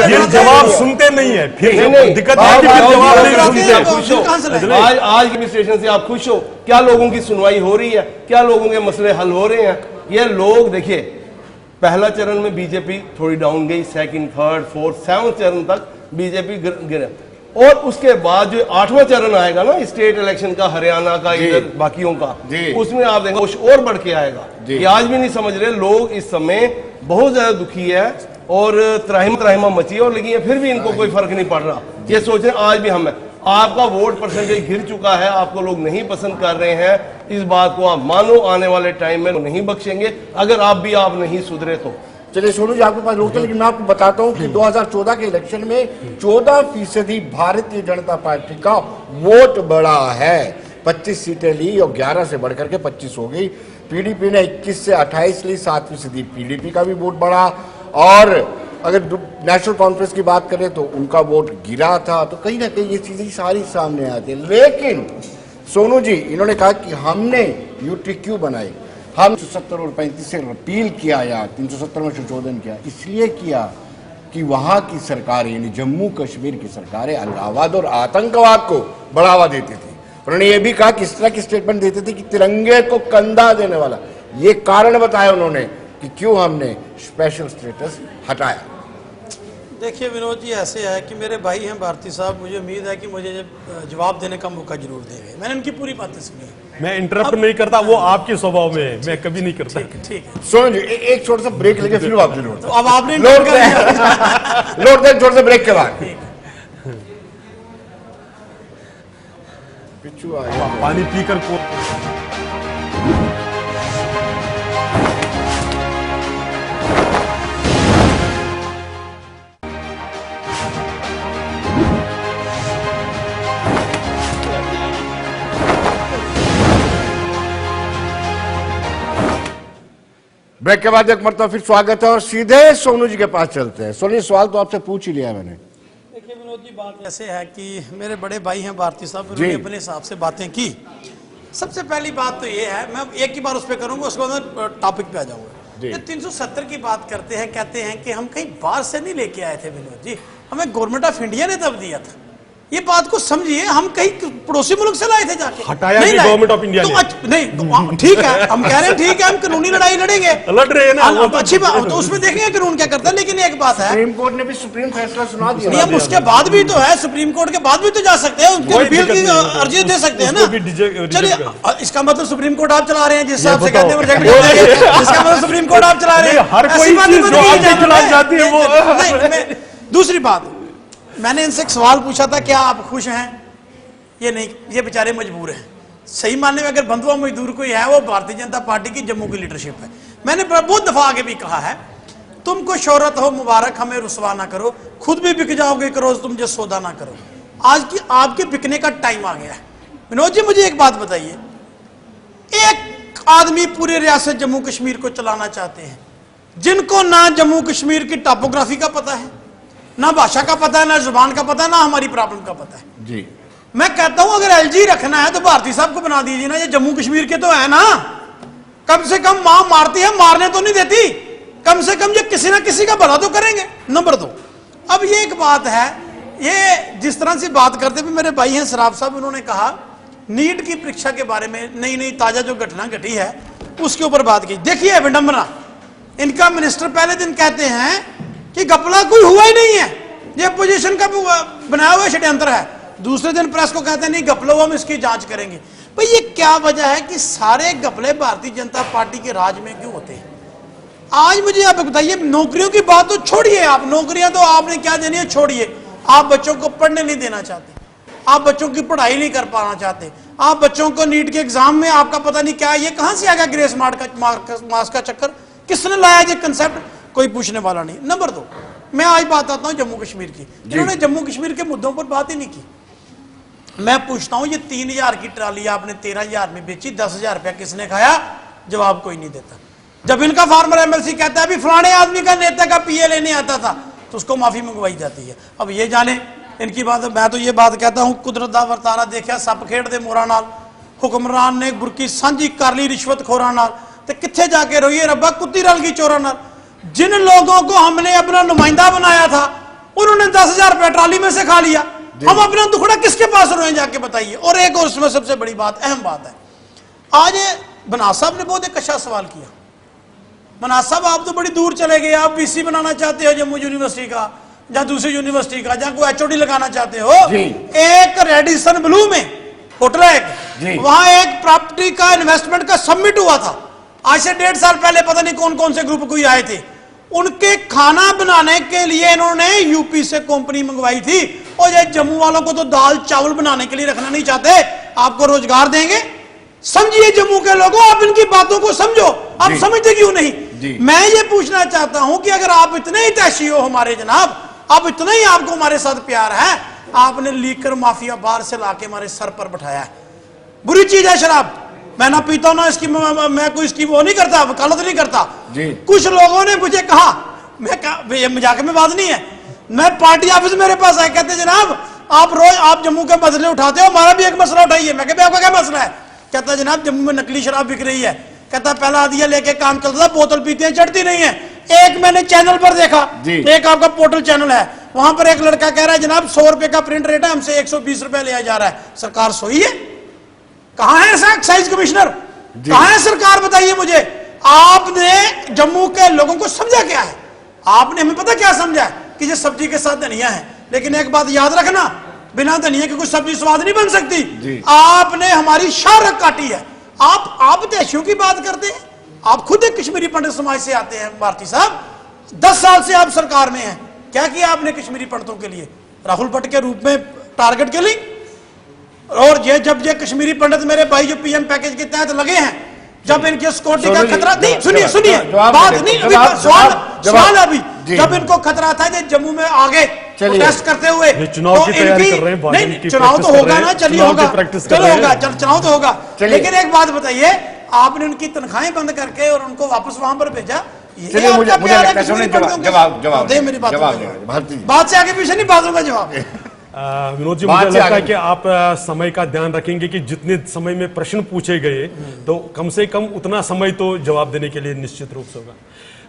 फिर जवाब सुनते नहीं है, फिर दिक्कत है कि फिर जवाब नहीं सुनते। आज एडमिनिस्ट्रेशन से आप खुश हो? क्या लोगों की सुनवाई हो रही है? क्या लोगों के मसले हल हो रहे हैं? ये लोग देखिए, पहला चरण में बीजेपी थोड़ी डाउन गई, सेकंड, थर्ड, फोर्थ, 7वें चरण तक बीजेपी गिरे, और उसके बाद जो 8वां चरण आएगा ना स्टेट इलेक्शन का, हरियाणा का, इधर बाकियों का, उसमें आप देखेंगे कुछ और बढ़ के आएगा। ये आज भी नहीं समझ रहे लोग, इस समय बहुत ज्यादा दुखी है और त्राहिमा मची है, और लेकिन फिर भी इनको कोई फर्क नहीं पड़ रहा। ये सोच रहे आज भी हम है, आपका वोट परसेंटेज गिर चुका है, आपको लोग नहीं पसंद कर रहे हैं, इस बात को आप मानो, आने वाले टाइम में नहीं बख्शेंगे अगर आप नहीं सुधरे तो। चलिए सोनू जी, आपके पास लोग, लेकिन मैं आपको बताता हूं कि 2014 के इलेक्शन में 14% भारतीय जनता पार्टी का वोट बढ़ा है, 25 सीटें ली और 11 से बढ़कर के 25 हो गई। पीडीपी ने 21 से 28 ली, 7% पीडीपी का भी वोट बढ़ा। और अगर नेशनल कॉन्फ्रेंस की बात करें तो उनका वोट गिरा था। तो कहीं ना कहीं ये चीजें सारी सामने आती है। लेकिन सोनू जी, इन्होंने कहा कि हमने यूटी क्यों बनाई, हम 370 और 35 से रिपील किया या 370 में संशोधन किया, इसलिए किया कि वहां की सरकार यानी जम्मू कश्मीर की सरकारें अलगाववाद और आतंकवाद को बढ़ावा देती थी। उन्होंने ये भी कहा कि इस तरह की स्टेटमेंट देते थे कि तिरंगे को कंधा देने वाला। ये कारण बताया उन्होंने कि क्यों हमने स्पेशल स्टेटस हटाया। देखिए विनोद जी, ऐसे है कि मेरे भाई हैं भारती साहब, मुझे उम्मीद है कि मुझे जवाब देने का मौका जरूर देंगे। मैंने उनकी पूरी बातें सुनी। मैं इंटरप्ट नहीं करता, वो आपके स्वभाव में है, मैं कभी नहीं करता। ठीक है सोनू जी, एक छोटा सा ब्रेक लेके फिर वापस लौट। तो अब आपने लौट दे छोटे से ब्रेक के बाद। पिछू आया पानी पीकर को ब्रेक के बाद एक मरतबा फिर स्वागत है और सीधे सोनू जी के पास चलते हैं। सोनू, सवाल तो आपसे पूछ ही लिया मैंने। देखिए विनोद जी, बात ऐसे है कि मेरे बड़े भाई हैं भारती साहब, उन्होंने अपने हिसाब से बातें की। सबसे पहली बात तो ये है, मैं एक ही बार उस पर करूंगा, उसके बाद टॉपिक पे आ जाऊंगा। ये 370 की बात करते हैं, कहते हैं कि हम कहीं बाहर से नहीं लेके आए थे विनोद जी, हमें गवर्नमेंट ऑफ इंडिया ने तब दिया था। ये बात को समझिए, हम कहीं पड़ोसी मुल्क से लाए थे जाके, हटाया नहीं भी लाए। गवर्नमेंट ऑफ इंडिया तो ने। नहीं तो ठीक है, हम कह रहे हैं ठीक है, हम कानूनी लड़ाई लड़ेंगे, लड़ रहे हैं ना, वो तो अच्छी बात, तो उसमें देखेंगे कानून क्या करता है। लेकिन एक बात है, सुप्रीम कोर्ट ने भी सुप्रीम फैसला सुना दिया। नहीं, हम उसके बाद भी तो है, सुप्रीम कोर्ट के बाद भी तो जा सकते हैं, उनके कोई रिपील की दिक्कत नहीं है। अर्जी दे सकते हैं ना। उसको भी रिजेक्ट चलिए, कर। इसका मतलब सुप्रीम कोर्ट आप चला रहे हैं, जिस हिसाब से बताओ। कहते हैं रिजेक्ट कर देंगे, इसका मतलब सुप्रीम कोर्ट आप चला रहे हैं। हर ऐसी कोई बातें चीज मत जो कीजिए आपके जानते खिलाफ हैं। जाती है वो नहीं, दूसरी बात, मैंने इनसे एक सवाल पूछा था, क्या आप खुश हैं? ये नहीं, ये बेचारे मजबूर हैं। सही मानने में अगर बंधुआ मजदूर कोई है, वो भारतीय जनता पार्टी की जम्मू की लीडरशिप है। मैंने बहुत दफा आगे भी कहा है, तुमको शोहरत हो मुबारक, हमें रुसवा ना करो, खुद भी बिक जाओगे एक रोज, तुम जो सौदा ना करो। आज की आपके बिकने का टाइम आ गया है। विनोद जी, मुझे एक बात बताइए, एक आदमी पूरे रियासत जम्मू कश्मीर को चलाना चाहते हैं, जिनको ना जम्मू कश्मीर की टॉपोग्राफी का पता है, ना भाषा का पता है, ना जुबान का पता है, ना हमारी प्रॉब्लम का पता है। जी, मैं कहता हूं अगर एलजी रखना है तो भारती साहब को बना दीजिए ना, ये जम्मू कश्मीर के तो है ना, कम से कम मां मारती है, मारने तो नहीं देती, कम से कम ये किसी ना किसी का भला तो करेंगे। नंबर 2, अब ये एक बात है, ये जिस तरह से बात करते हुए मेरे भाई हैं सराफ साहब, उन्होंने कहा नीट की परीक्षा के बारे में नई नई ताजा जो घटना घटी है उसके ऊपर बात की। देखिए विडंबना, इनका मिनिस्टर पहले दिन कहते हैं कि घपला कोई हुआ ही नहीं है, ये अपोजिशन का बनाया हुआ षड्यंत्र है, दूसरे दिन प्रेस को कहते हैं नहीं घपला हुआ, हम इसकी जांच करेंगे। भाई ये क्या वजह है कि सारे घपले भारतीय जनता पार्टी के राज में क्यों होते हैं? आज मुझे आप बताइए, नौकरियों की बात तो छोड़िए, आप नौकरियां तो आपने क्या देनी है छोड़िए, आप बच्चों को पढ़ने नहीं देना चाहते, आप बच्चों की पढ़ाई नहीं कर पाना चाहते, आप बच्चों को नीट के एग्जाम में आपका पता नहीं क्या, ये कहां से आ गया ग्रेस मार्क्स का चक्कर, किसने लाया ये कंसेप्ट, कोई पूछने वाला नहीं। नंबर 2, मैं आज बात आता हूं जम्मू कश्मीर की, जिन्होंने जम्मू कश्मीर के मुद्दों पर बात ही नहीं की। मैं पूछता हूं, ये 3000 की ट्राली आपने 13,000 में बेची, 10,000 रुपया किसने खाया? जवाब कोई नहीं देता। जब इनका फार्मर एमएलसी कहता है भी फलाने आदमी का नेता का पीए लेने आता था, तो उसको माफी मंगवाई जाती है। अब ये जाने इनकी बात, मैं तो ये बात कहता हूं, कुदरत दा वर्तारा देखा सप खेड़ दे मोरा नाल, हुक्मरान ने बुरकी सांझी कर ली रिश्वत खोरा नाल, ते किथे जाके रोइए रब्बा कुत्ती रल गई चोरा नाल। जिन लोगों को हमने अपना नुमाइंदा बनाया था, उन्होंने 10,000 रुपया ट्राली में से खा लिया, हम अपना दुखड़ा किसके पास रोए जाके बताइए। और एक और उसमें सबसे बड़ी बात, अहम बात है, आज बनास साहब ने बहुत एक अच्छा सवाल किया। बनास साहब, आप तो बड़ी दूर चले गए, आप बीसी बनाना चाहते हो जम्मू यूनिवर्सिटी का या दूसरी यूनिवर्सिटी का, या कोई एचओडी लगाना चाहते हो। एक रेडिसन ब्लू में होटल है एक, वहां एक प्रॉपर्टी का इन्वेस्टमेंट का समिट हुआ था, आज से 1.5 साल पहले, पता नहीं कौन कौन से ग्रुप कोई आए थे, उनके खाना बनाने के लिए इन्होंने यूपी से कंपनी मंगवाई थी। और ये जम्मू वालों को तो दाल चावल बनाने के लिए रखना नहीं चाहते, आपको रोजगार देंगे। समझिए जम्मू के लोगों, आप इनकी बातों को समझो, आप समझते क्यों नहीं? मैं ये पूछना चाहता हूं कि अगर आप इतने ही तैशी हो हमारे जनाब, आप इतना ही आपको हमारे साथ प्यार है, आपने लीकर माफिया बाहर से लाके हमारे सर पर बैठाया है। बुरी चीज है शराब, मैं ना पीता हूं ना इसकी, मैं कोई इसकी वो नहीं करता, वकालत नहीं करता। कुछ लोगों ने मुझे कहा, मैं मजाक में बात नहीं है, मैं पार्टी ऑफिस मेरे पास आए, कहते जनाब आप रोज आप जम्मू के मसले उठाते हो, हमारा भी एक मसला उठाइए। मैं कहता आपका क्या मसला है? कहता जनाब जम्मू में नकली शराब बिक रही है। कहता पहला आदिया लेके काम चलता था, बोतल पीते हैं चढ़ती नहीं है। एक मैंने चैनल पर देखा, एक आपका पोर्टल चैनल है, वहां पर एक लड़का कह रहा है जनाब 100 रुपए का प्रिंट रेट है, हमसे 120 रुपए लिया जा रहा है। सरकार सोई है? कहां है एक्साइज कमिश्नर? कहां है सरकार? बताइए मुझे, आपने जम्मू के लोगों को समझा क्या है? आपने हमें पता क्या समझा है कि ये सब्जी के साथ धनिया है, लेकिन एक बात याद रखना, बिना धनिया की कुछ सब्जी स्वाद नहीं बन सकती। आपने हमारी शारक काटी है। आप देशियों की बात करते हैं, आप खुद एक कश्मीरी पंडित समाज से आते हैं। भारती साहब 10 साल से आप सरकार में हैं, क्या किया आपने कश्मीरी पंडितों के लिए? राहुल भट्ट के रूप में टारगेट किलिंग, और ये जब ये कश्मीरी पंडित मेरे भाई जो पीएम पैकेज के तहत लगे हैं, जब इनके सिक्योरिटी का खतरा नहीं, सुनिए बात नहीं, सवाल अभी, जब इनको खतरा था ये जम्मू में आगे प्रोटेस्ट करते हुए, चुनाव की तैयारी कर रहे हैं, नहीं चुनाव तो होगा ना, चलिए होगा, चलो होगा, चुनाव तो होगा। लेकिन एक बात बताइए, आपने उनकी तनख्वाहें बंद करके और उनको वापस वहां पर भेजा, चलिए मुझे जवाब दे मेरी बात, बात से आगे पीछे नहीं बातों का जवाब। विनोद जी, मुझे लगता है कि आप समय का ध्यान रखेंगे कि जितने समय में प्रश्न पूछे गए तो कम से कम उतना समय तो जवाब देने के लिए निश्चित रूप से होगा।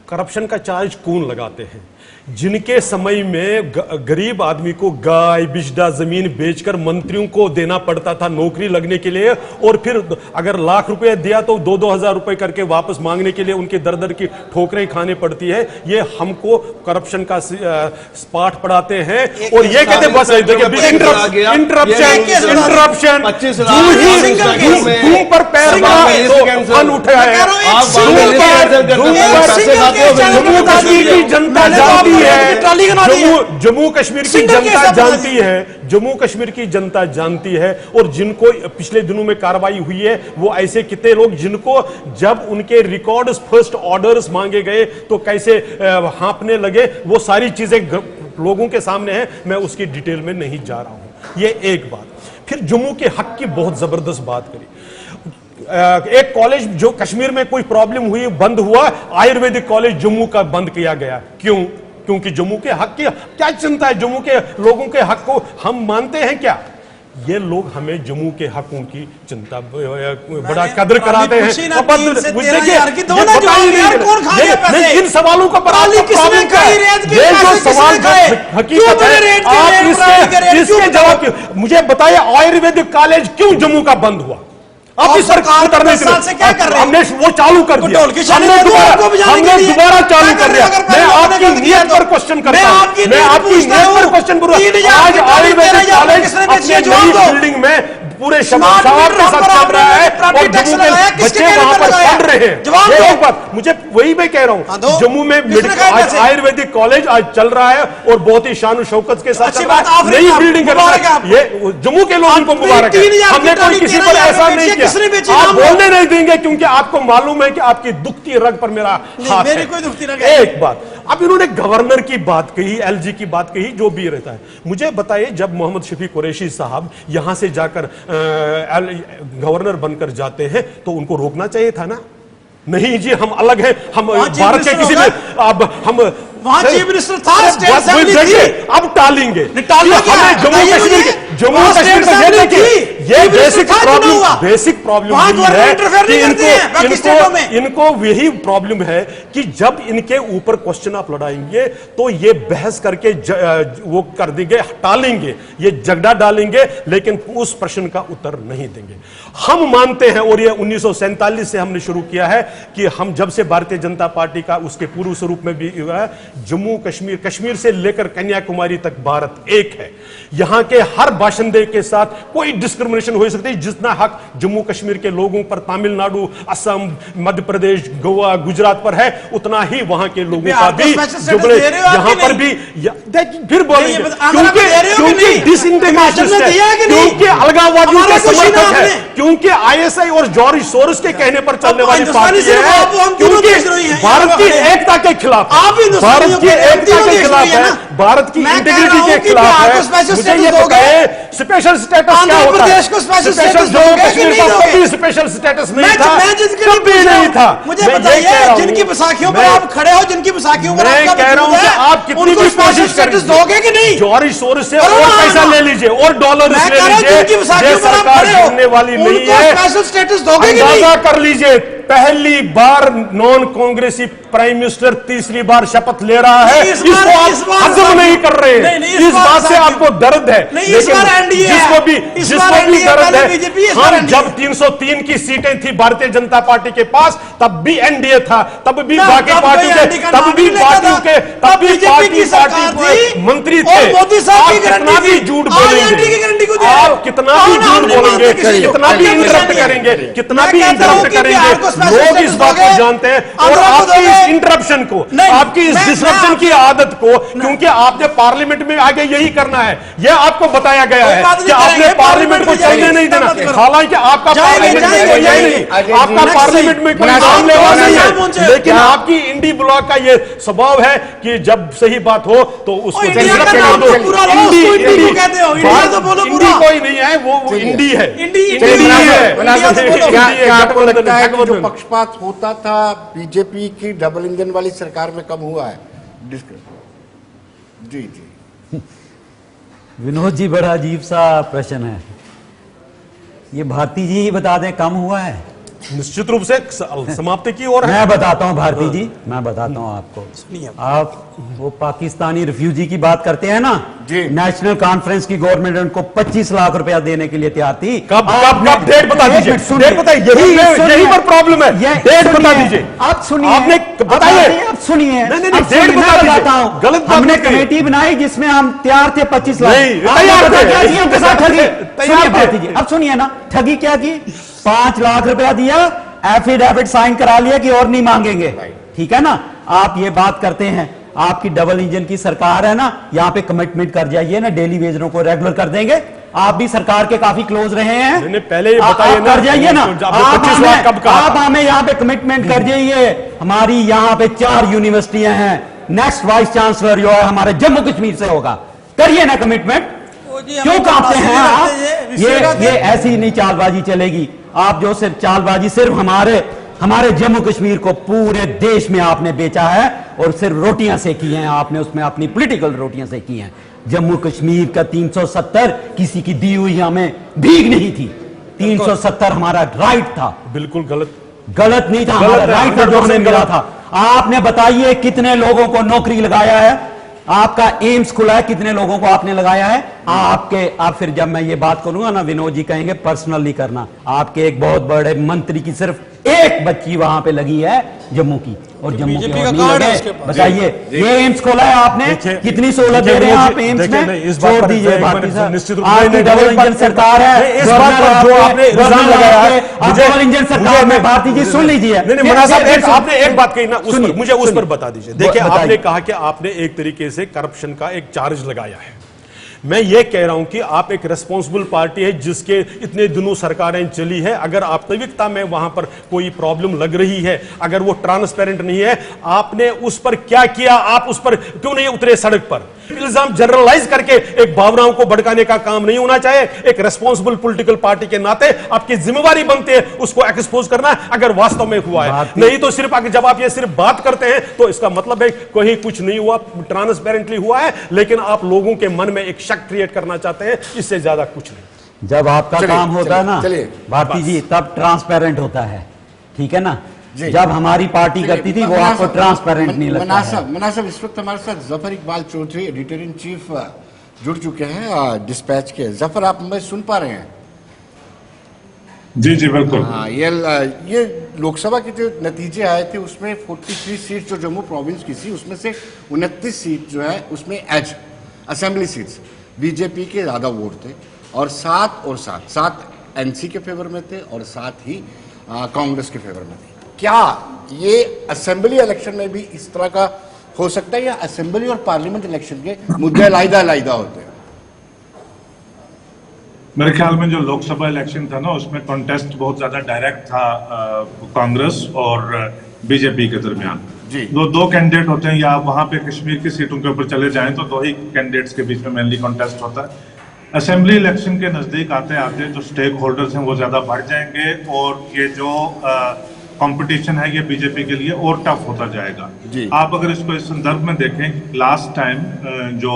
करप्शन का चार्ज कौन लगाते हैं? जिनके समय में गरीब आदमी को गाय बिजड़ा जमीन बेचकर मंत्रियों को देना पड़ता था नौकरी लगने के लिए, और फिर अगर लाख रुपए दिया तो 2-2 हजार रुपए करके वापस मांगने के लिए उनके दर दर की ठोकरें खानी पड़ती है। ये हमको करप्शन का पाठ पढ़ाते हैं और ये कहते हैं बस इंटरप्शन पर पैर उठा है। जनता जानती है, जम्मू कश्मीर की जनता जानती है, जम्मू कश्मीर की जनता जानती है। और जिनको पिछले दिनों में कार्रवाई हुई है वो ऐसे कितने लोग जिनको जब उनके रिकॉर्ड्स फर्स्ट ऑर्डर्स मांगे गए तो कैसे हाँपने लगे, वो सारी चीजें लोगों के सामने है। मैं उसकी डिटेल में नहीं जा रहा हूं। ये एक बात। फिर जम्मू के हक की बहुत जबरदस्त बात करी। एक कॉलेज जो कश्मीर में कोई प्रॉब्लम हुई बंद हुआ, आयुर्वेदिक कॉलेज जम्मू का बंद किया गया। क्यों? क्योंकि जम्मू के हक की क्या चिंता है? जम्मू के लोगों के हक को हम मानते हैं क्या? ये लोग हमें जम्मू के हकों की चिंता बड़ा कदर कराते हैं। इन सवालों का हकीकत है, इसके जवाब मुझे बताइए, आयुर्वेदिक कॉलेज क्यों जम्मू का बंद हुआ? ऑफिसर उतरने से क्या कर रहे हैं? हमने वो चालू कर दिया, हमने दोबारा चालू कर दिया। मैं आपकी नीयत पर क्वेश्चन करता हूं, मैं आपकी नीयत पर क्वेश्चन करूंगा। आज आयुर्वेदिक कॉलेज अपनी नई बिल्डिंग में पूरे शबाब के साथ चल रहा है और जम्मू के बच्चे वहां पर पढ़ रहे हैं। ये एक बात मुझे वही मैं कह रहा हूं, जम्मू में आज आयुर्वेदिक कॉलेज आज चल रहा है और बहुत ही शान शौकत के साथ नई बिल्डिंग कर रहा है। ये जम्मू के लोगों को मुबारक है। हमने कोई किसी पर ऐसा नहीं किया। आप बोलने नहीं देंगे क्योंकि आपको मालूम है कि आपकी दुखती रग पर मेरा हाथ है। एक बात, अब इन्होंने गवर्नर की बात कही, एलजी की बात कही, जो भी रहता है। मुझे बताइए, जब मोहम्मद शफी कुरैशी साहब यहां से जाकर गवर्नर बनकर जाते हैं तो उनको रोकना चाहिए था ना? नहीं जी, हम अलग हैं, हम भारत के किसी में अब हम वहां चीफ मिनिस्टर था, स्टेट असेंबली थी। अब टालेंगे जम्मू कश्मीर के, जम्मू कश्मीर का ये बेसिक प्रॉब्लम है कि इनको वही प्रॉब्लम है कि जब इनके ऊपर क्वेश्चन आप लड़ाएंगे तो ये बहस करके वो कर देंगे, टालेंगे, ये झगड़ा डालेंगे, लेकिन उस प्रश्न का उत्तर नहीं देंगे। हम मानते हैं, और ये 1947 से हमने शुरू किया है कि हम जब से भारतीय जनता पार्टी का उसके पूर्व स्वरूप में भी हुआ है, जम्मू कश्मीर, कश्मीर से लेकर कन्याकुमारी तक भारत एक है। यहां के हर बाशिंदे के साथ कोई डिस्क्रिमिनेशन हो सकती है। जितना हक जम्मू कश्मीर के लोगों पर तमिलनाडु, असम, मध्य प्रदेश, गोवा, गुजरात पर है, उतना ही वहां के लोगों का भी यहां पर भी फिर बोलेंगे क्योंकि डिसइंटीग्रेशन है, क्योंकि अलगाववादियों के समर्थक है, क्योंकि आईएसआई और जॉर्ज सोरोस के कहने पर चलने वाली पार्टी है, क्योंकि भारत की एकता के खिलाफ, भारत की एकता के खिलाफ है, भारत की इंटीग्रिटी के खिलाफ है। मुझे ये बताइए, स्पेशल स्टेटस क्या होता है? स्पेशल जम्मू कश्मीर का कोई स्पेशल स्टेटस नहीं था, कभी नहीं था। मुझे बताइए, जिनकी बैसाखियों पर आप खड़े हो, जिनकी बैसाखियों पर मैं कह रहा हूं कि आप कितनी भी कोशिश दोगे कि नहीं? जॉर्ज सोरोस से और पैसा ले लीजिए और डॉलर ले लीजिए, ये सरकार छोड़ने वाली नहीं है। स्पेशल स्टेटस दोगे कि नहीं? अंदाजा कर लीजिए, पहली बार नॉन कांग्रेसी प्राइम मिनिस्टर तीसरी बार शपथ ले रहा है, इसको आप हजम नहीं कर रहे हैं। इस बात से आपको दर्द है, लेकिन जिसको भी दर्द है, हम जब 303 की सीटें थी भारतीय जनता पार्टी के पास, तब भी एनडीए था, तब भी बाकी पार्टी के, तब भी पार्टियों के, तब भी पार्टी मंत्री थे। आप कितना भी झूठ बोलेंगे, आप कितना भी झूठ बोलेंगे, कितना भी इंटरप्ट करेंगे, कितना भी इंटरप्ट करेंगे, लोग इस बात को जानते हैं। और आपकी इस इंटरप्शन को, आपकी इस डिसरप्शन की आदत को, क्योंकि आपने पार्लियामेंट में आगे यही करना है, यह आपको बताया गया है कि आपने पार्लियामेंट को चलने नहीं देना। हालांकि आपका पार्लियामेंट में कोई नहीं, आपका पार्लियामेंट में कोई मामले वाला नहीं है, लेकिन आपकी इंडी ब्लॉक का यह स्वभाव है कि जब सही बात हो तो उसको इंडी कोई नहीं है, वो इंडी है। क्या आपको लगता है कि जो पक्षपात होता था बीजेपी की डबल इंजन वाली सरकार में कम हुआ है? जी जी विनोद जी, बड़ा अजीब सा प्रश्न है ये। भारती जी ही बता दें कम हुआ है। निश्चित रूप से समाप्ति की ओर है। मैं बताता हूं भारती जी, मैं बताता हूं आपको। आप वो पाकिस्तानी रिफ्यूजी की बात करते हैं ना जी। नेशनल कॉन्फ्रेंस की गवर्नमेंट उनको 25 लाख रुपया देने के लिए तैयार थी। कब डेट बता दीजिए, डेट बताइए, यही पर प्रॉब्लम है, डेट बता दीजिए। आप सुनिए, आपने बताइए, आप सुनिए, नहीं, आप डेट सुनिए, बता मैं दीजिए। बताता हूं। गलत बात हमने मत कहिए। कमेटी बनाई जिसमें हम तैयार थे 25 लाख। नहीं, आपने तैयार पता थे। क्या किया उनके साथ ठगी? तैयार सुनिए थे। भारती जी, अब सुनिए ना, ठगी क्या की? 5 लाख रुपया दिया, एफिडेविट साइन करा लिया कि और नहीं मांगेंगे। ठीक है ना, आप ये बात करते हैं, आपकी डबल इंजन की सरकार है ना, यहां पे कमिटमेंट कर जाइए ना, डेली वेजरों को रेगुलर कर देंगे। आप भी सरकार के काफी क्लोज रहे हैं। नहीं, पहले ये बताइए आप ना, कर जाइए ना, तो आपने 25 लाख कब कहा आप था? हमें यहाँ पे कमिटमेंट कर जाइए। हमारी यहाँ पे 4 यूनिवर्सिटियां हैं, नेक्स्ट वाइस चांसलर जो है हमारे जम्मू कश्मीर से होगा। करिए ना कमिटमेंट, क्यों कांपते हैं आप? ये ऐसी नहीं चालबाजी चलेगी। आप जो सिर्फ चालबाजी सिर्फ हमारे जम्मू कश्मीर को पूरे देश में आपने बेचा है और सिर्फ रोटियां सेकी हैं आपने, उसमें अपनी पॉलिटिकल रोटियां सेकी हैं। जम्मू कश्मीर का 370 किसी की दी हुई हमें भीख नहीं थी। 370 हमारा राइट था, बिल्कुल गलत नहीं था, हमारा राइट था जो हमें मिला था। आपने बताइए कितने लोगों को नौकरी लगाया है? आपका एम्स खुला है, कितने लोगों को आपने लगाया है? आप फिर जब मैं ये बात करूंगा ना, विनोद जी कहेंगे पर्सनल नहीं करना। आपके एक बहुत बड़े मंत्री की सिर्फ एक बच्ची वहां पे लगी है जम्मू की, और जम्मू के और नहीं लगे। बताइए, ये एम्स खोला है आपने, कितनी सहूलत दे रहे हैं आप एम्स में? छोड़ दीजिए भारती साहब, आपकी डबल इंजन सरकार है। इस बात पर जो आपने इल्जाम लगाया है, डबल इंजन सरकार में भारती जी सुन लीजिए। नहीं, मना साहब, आपने एक बात कही ना, मुझे उस पर बता दीजिए। देखिए, बताइए। आपने कहा कि आपने एक तरीके से करप्शन का एक चार्ज लगाया है। मैं ये कह रहा हूं कि आप एक रेस्पॉन्सिबल पार्टी है जिसके इतने दिनों सरकारें चली है। अगर वास्तविकता में वहां पर कोई प्रॉब्लम लग रही है, अगर वो ट्रांसपेरेंट नहीं है, आपने उस पर क्या किया? आप उस पर क्यों नहीं उतरे सड़क पर? इल्जाम जनरलाइज करके एक भावनाओं को भड़काने का काम नहीं होना चाहिए। एक रेस्पॉन्सिबल पॉलिटिकल पार्टी के नाते आपकी जिम्मेवारी बनती है उसको एक्सपोज करना, अगर वास्तव में हुआ है। नहीं तो सिर्फ जब आप ये सिर्फ बात करते हैं तो इसका मतलब है कहीं कुछ नहीं हुआ, ट्रांसपेरेंटली हुआ है, लेकिन आप लोगों के मन में एक शक क्रिएट करना चाहते हैं, इससे ज्यादा कुछ नहीं। जब आपका काम होता है ना भारती जी, तब ट्रांसपेरेंट होता है। ठीक है ना, जब हमारी पार्टी करती थी वो आपको ट्रांसपेरेंट नहीं लगता है। मना साहब, इस वक्त हमारे साथ Zafar Iqbal Chaudhary editor in chief जुड़ चुके हैं डिस्पैच के। जफर, आप मुझे सुन पा रहे हैं? जी जी बिल्कुल। हाँ, ये लोकसभा के जो नतीजे आए थे उसमें 43 सीट जो जम्मू प्रोविंस की थी उसमें से 29 सीट जो है उसमें एज असेंबली सीट्स बीजेपी के ज्यादा वोट थे, और 7 एनसी के फेवर में थे और 7 ही कांग्रेस के फेवर में थे। क्या ये असेंबली इलेक्शन में भी इस तरह का हो सकता है, या असेंबली और पार्लियामेंट इलेक्शन के मुद्दे लाइदा होते हैं? मेरे ख्याल में जो लोकसभा इलेक्शन था ना, उसमें कॉन्टेस्ट बहुत ज्यादा डायरेक्ट था कांग्रेस और बीजेपी के दरमियान। जी। दो कैंडिडेट होते हैं, या वहां पे कश्मीर की सीटों के ऊपर चले जाएं तो 2 ही कैंडिडेट्स के बीच में मेनली कॉन्टेस्ट होता है। असेंबली इलेक्शन के नजदीक आते आते जो स्टेक होल्डर्स हैं वो ज्यादा बढ़ जाएंगे, और ये जो कंपटीशन है ये बीजेपी के लिए और टफ होता जाएगा। जी। आप अगर इसको इस संदर्भ में देखें, लास्ट टाइम जो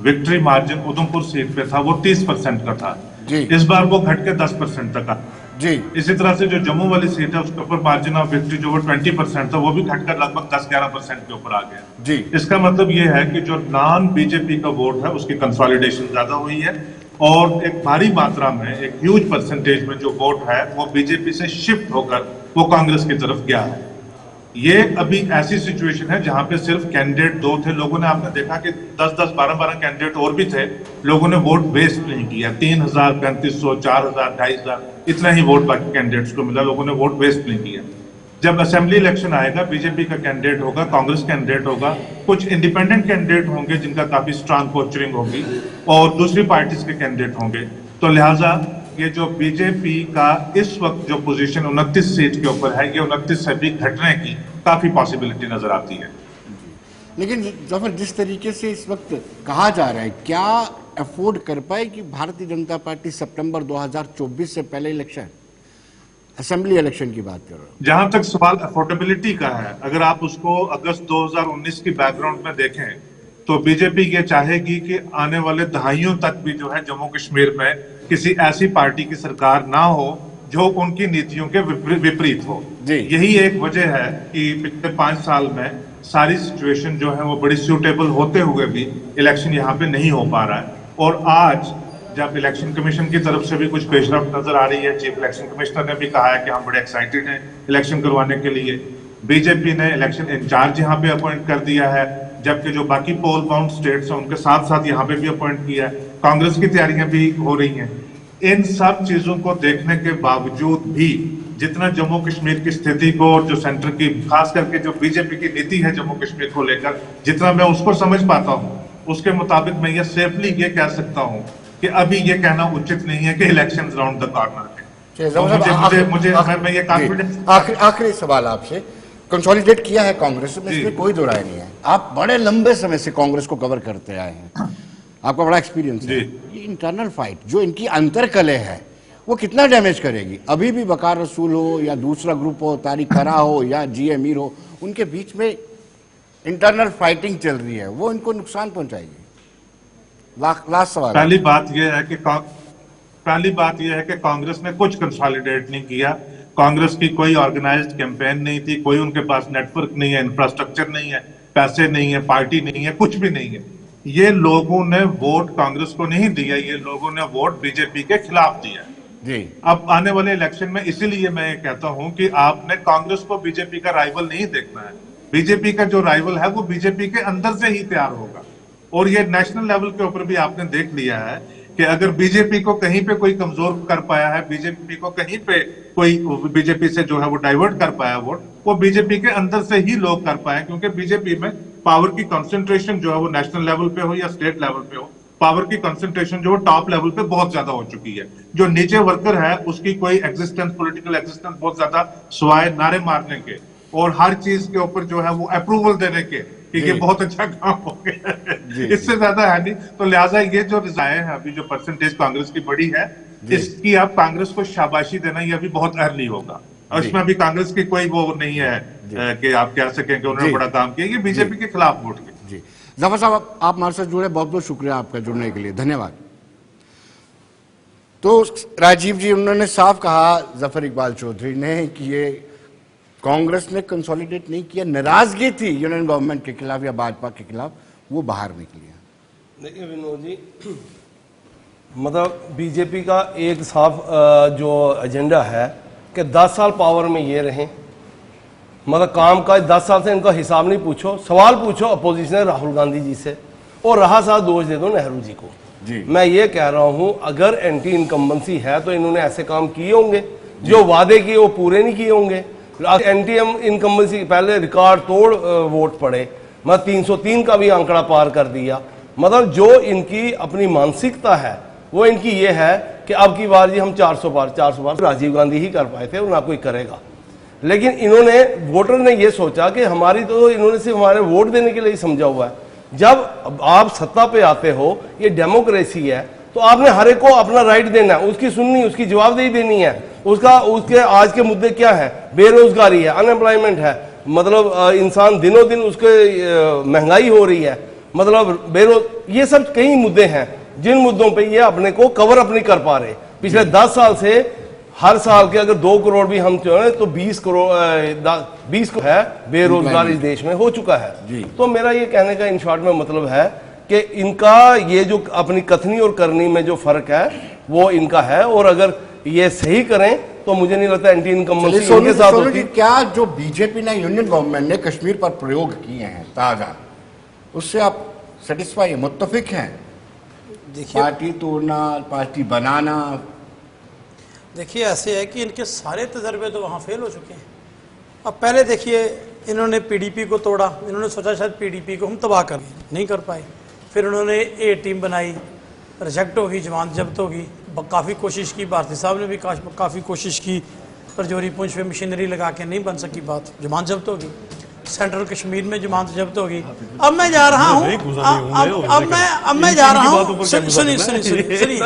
विक्ट्री मार्जिन उधमपुर सीट पे था वो 30% का था। जी। इस बार वो घट के 10% तक आ। जी। इसी तरह से जो जम्मू वाली सीट है उसके ऊपर मार्जिन ऑफ विक्ट्री जो वो 20% था वो भी घटकर लगभग 10-11% के ऊपर आ गया। जी। इसका मतलब ये है कि जो नॉन बीजेपी का वोट है उसकी कंसोलिडेशन ज्यादा हुई है, और एक भारी मात्रा में, एक ह्यूज परसेंटेज में जो वोट है वो बीजेपी से शिफ्ट होकर वो कांग्रेस की तरफ गया है। ये अभी ऐसी सिचुएशन है जहां पे सिर्फ कैंडिडेट 2 थे। लोगों ने, आपने देखा कि 10-10, 12-12 कैंडिडेट और भी थे, लोगों ने वोट वेस्ट नहीं किया। 3000, 3500, 4000, 2500 इतना ही वोट बाकी कैंडिडेट्स को मिला, लोगों ने वोट वेस्ट नहीं किया। जब असेंबली इलेक्शन आएगा, बीजेपी का कैंडिडेट होगा, कांग्रेस कैंडिडेट होगा, कुछ इंडिपेंडेंट कैंडिडेट होंगे जिनका काफी स्ट्रांग पोस्चरिंग होगी, और दूसरी पार्टीज के कैंडिडेट होंगे। तो लिहाजा ये जो बीजेपी का इस वक्त जो पोजीशन 29 सीट के ऊपर है, ये 29 से भी घटने की काफी पॉसिबिलिटी नजर आती है। लेकिन जफर, जिस तरीके से इस वक्त कहा जा रहा है, क्या अफोर्ड कर पाए कि भारतीय जनता पार्टी सितंबर 2024 से पहले इलेक्शन, असेंबली इलेक्शन की बात कर रहा हूं? जहां तक सवाल अफोर्डेबिलिटी का है, अगर आप उसको अगस्त 2019 की बैकग्राउंड में देखें तो बीजेपी ये चाहेगी कि आने वाले दहाइयों तक भी जो है जम्मू कश्मीर में किसी ऐसी पार्टी की सरकार ना हो जो उनकी नीतियों के विपरीत हो। जी। यही एक वजह है कि पिछले 5 साल में सारी सिचुएशन जो है वो बड़ी सूटेबल होते हुए भी इलेक्शन यहाँ पे नहीं हो पा रहा है। और आज जब इलेक्शन कमीशन की तरफ से भी कुछ पेशरफ नजर आ रही है, चीफ इलेक्शन कमिश्नर ने भी कहा है कि हम बड़े एक्साइटेड हैं इलेक्शन करवाने के लिए। बीजेपी ने इलेक्शन इंचार्ज यहाँ पे अपॉइंट कर दिया है, जबकि जो बाकी पोल बाउंड स्टेट्स हैं उनके साथ साथ यहाँ पे भी अपॉइंट किया है। कांग्रेस की तैयारियां भी हो रही हैं। इन सब चीजों को देखने के बावजूद भी जितना जम्मू कश्मीर की स्थिति को और जो सेंटर की खास करके जो बीजेपी की नीति है जम्मू कश्मीर को लेकर, जितना मैं उसको समझ पाता हूँ, उसके मुताबिक मैं ये सेफली ये कह सकता हूँ कि अभी ये कहना उचित नहीं है कि इलेक्शन राउंड द कॉर्नर है। मुझे मैं ये कॉन्फिडेंस। आखिरी सवाल आपसे, कंसोलिडेट किया है कांग्रेस में, इसमें कोई दो राय नहीं है। आप बड़े लंबे समय से कांग्रेस को कवर करते आए हैं, आपका बड़ा एक्सपीरियंस है। ये इंटरनल फाइट जो इनकी अंतरकलह है वो कितना डैमेज करेगी? अभी भी वकार रसूल हो या दूसरा ग्रुप हो, तारिक खरा हो या जी अमीर हो, उनके बीच में इंटरनल फाइटिंग चल रही है, वो इनको नुकसान पहुंचाएगी। लास्ट सवाल। पहली बात यह है कि कांग्रेस ने कुछ कंसोलिडेट नहीं किया। कांग्रेस की कोई ऑर्गेनाइज्ड कैंपेन नहीं थी, कोई उनके पास नेटवर्क नहीं है, इंफ्रास्ट्रक्चर नहीं है, पैसे नहीं है, पार्टी नहीं है, कुछ भी नहीं है। ये लोगों ने वोट कांग्रेस को नहीं दिया, ये लोगों ने वोट बीजेपी के खिलाफ दिया जी। अब आने वाले इलेक्शन में इसीलिए मैं ये कहता हूं कि आपने कांग्रेस को बीजेपी का राइवल नहीं देखना है। बीजेपी का जो राइवल है वो बीजेपी के अंदर से ही तैयार होगा। और ये नेशनल लेवल के ऊपर भी आपने देख लिया है कि अगर बीजेपी को कहीं पे कोई कमजोर कर पाया है, बीजेपी को कहीं पे कोई बीजेपी से जो है वो डाइवर्ट कर पाया वोट, वो बीजेपी के अंदर से ही लोग कर पाए, क्योंकि बीजेपी में पावर की कंसंट्रेशन जो है वो नेशनल लेवल पे हो या स्टेट लेवल पे हो, पावर की कंसंट्रेशन जो टॉप लेवल पे बहुत ज्यादा हो चुकी है। जो नीचे वर्कर है उसकी कोई एग्जिस्टेंस, पॉलिटिकल एग्जिस्टेंस बहुत ज्यादा सिवाय नारे मारने के और हर चीज के ऊपर जो है वो अप्रूवल देने के कि ये बहुत अच्छा काम हो गया है, इससे ज्यादा है नहीं। तो लिहाजा ये जो रिजायन है अभी जो परसेंटेज कांग्रेस की बड़ी है, इसकी आप कांग्रेस को शाबाशी देना ये अभी बहुत अर्ली होगा। और इसमें अभी कांग्रेस की कोई वो नहीं है कि आप कह सकें कि उन्होंने बड़ा काम किया। ये बीजेपी के खिलाफ वोट किया। जी जफर साहब, आप हमारे साथ जुड़े, बहुत बहुत शुक्रिया आपका जुड़ने के लिए, धन्यवाद। तो राजीव जी, उन्होंने साफ कहा जफर इकबाल चौधरी ने कि ये कांग्रेस ने कंसोलिडेट नहीं किया, नाराजगी थी यूनियन गवर्नमेंट के खिलाफ या भाजपा के खिलाफ, वो बाहर निकली है। देखिए विनोद जी, मतलब बीजेपी का एक साफ जो एजेंडा है कि 10 साल पावर में ये रहें, मतलब काम का 10 साल से इनका हिसाब नहीं पूछो, सवाल पूछो अपोजिशन राहुल गांधी जी से और रहा साथ दोष दे दो नेहरू जी को जी। मैं ये कह रहा हूं अगर एंटी इनकम्बेंसी है तो इन्होंने ऐसे काम किए होंगे, जो वादे किए वो पूरे नहीं किए होंगे। एंटी इनकम्बेंसी पहले रिकॉर्ड तोड़ वोट पड़े, मतलब 303 का भी आंकड़ा पार कर दिया। मतलब जो इनकी अपनी मानसिकता है वो इनकी ये है कि अब की बार जी हम 400 बार राजीव गांधी ही कर पाए थे और ना कोई करेगा। लेकिन इन्होंने, वोटर ने ये सोचा कि हमारी तो इन्होंने सिर्फ हमारे वोट देने के लिए ही समझा हुआ है। जब आप सत्ता पे आते हो, ये डेमोक्रेसी है, तो आपने हर एक को अपना राइट देना है, उसकी सुननी, उसकी जवाबदेही देनी है। उसके आज के मुद्दे क्या है? बेरोजगारी है, अनएम्प्लॉयमेंट है, मतलब इंसान दिनों दिन उसके महंगाई हो रही है, मतलब ये सब कई मुद्दे हैं जिन मुद्दों पे ये अपने को कवर अप नहीं कर पा रहे। पिछले 10 साल से हर साल के अगर 2 करोड़ भी हम चाहें तो 20 करोड़ है बेरोजगार इस देश में हो चुका है। तो मेरा ये कहने का इन शॉर्ट में मतलब है कि इनका ये जो अपनी कथनी और करनी में जो फर्क है वो इनका है, और अगर ये सही करें तो मुझे नहीं लगता एंटी इनकम्बेंसी उनके साथ होती। क्या जो बीजेपी ने, यूनियन गवर्नमेंट ने कश्मीर पर प्रयोग किए हैं ताजा, उससे आप सेटिस्फाई, मुत्तफिक हैं? देखिए, पार्टी तोड़ना, पार्टी बनाना, देखिए ऐसे है कि इनके सारे तजर्बे तो वहाँ फेल हो चुके हैं। अब पहले देखिए, इन्होंने पीडीपी को तोड़ा, इन्होंने सोचा शायद पीडीपी को हम तबाह कर, नहीं कर पाए। फिर उन्होंने ए टीम बनाई, रिजेक्ट होगी, जमानत जब्त होगी। काफ़ी कोशिश की, भारती साहब ने भी काफ़ी कोशिश की, रजौरी पुंछ पे मशीनरी लगा के नहीं बन सकी बात, जमानत जब्त होगी। सेंट्रल कश्मीर में जमानत जब्त होगी। अब मैं जा रहा हूँ, अब मैं जा रहा हूँ, सुनिए,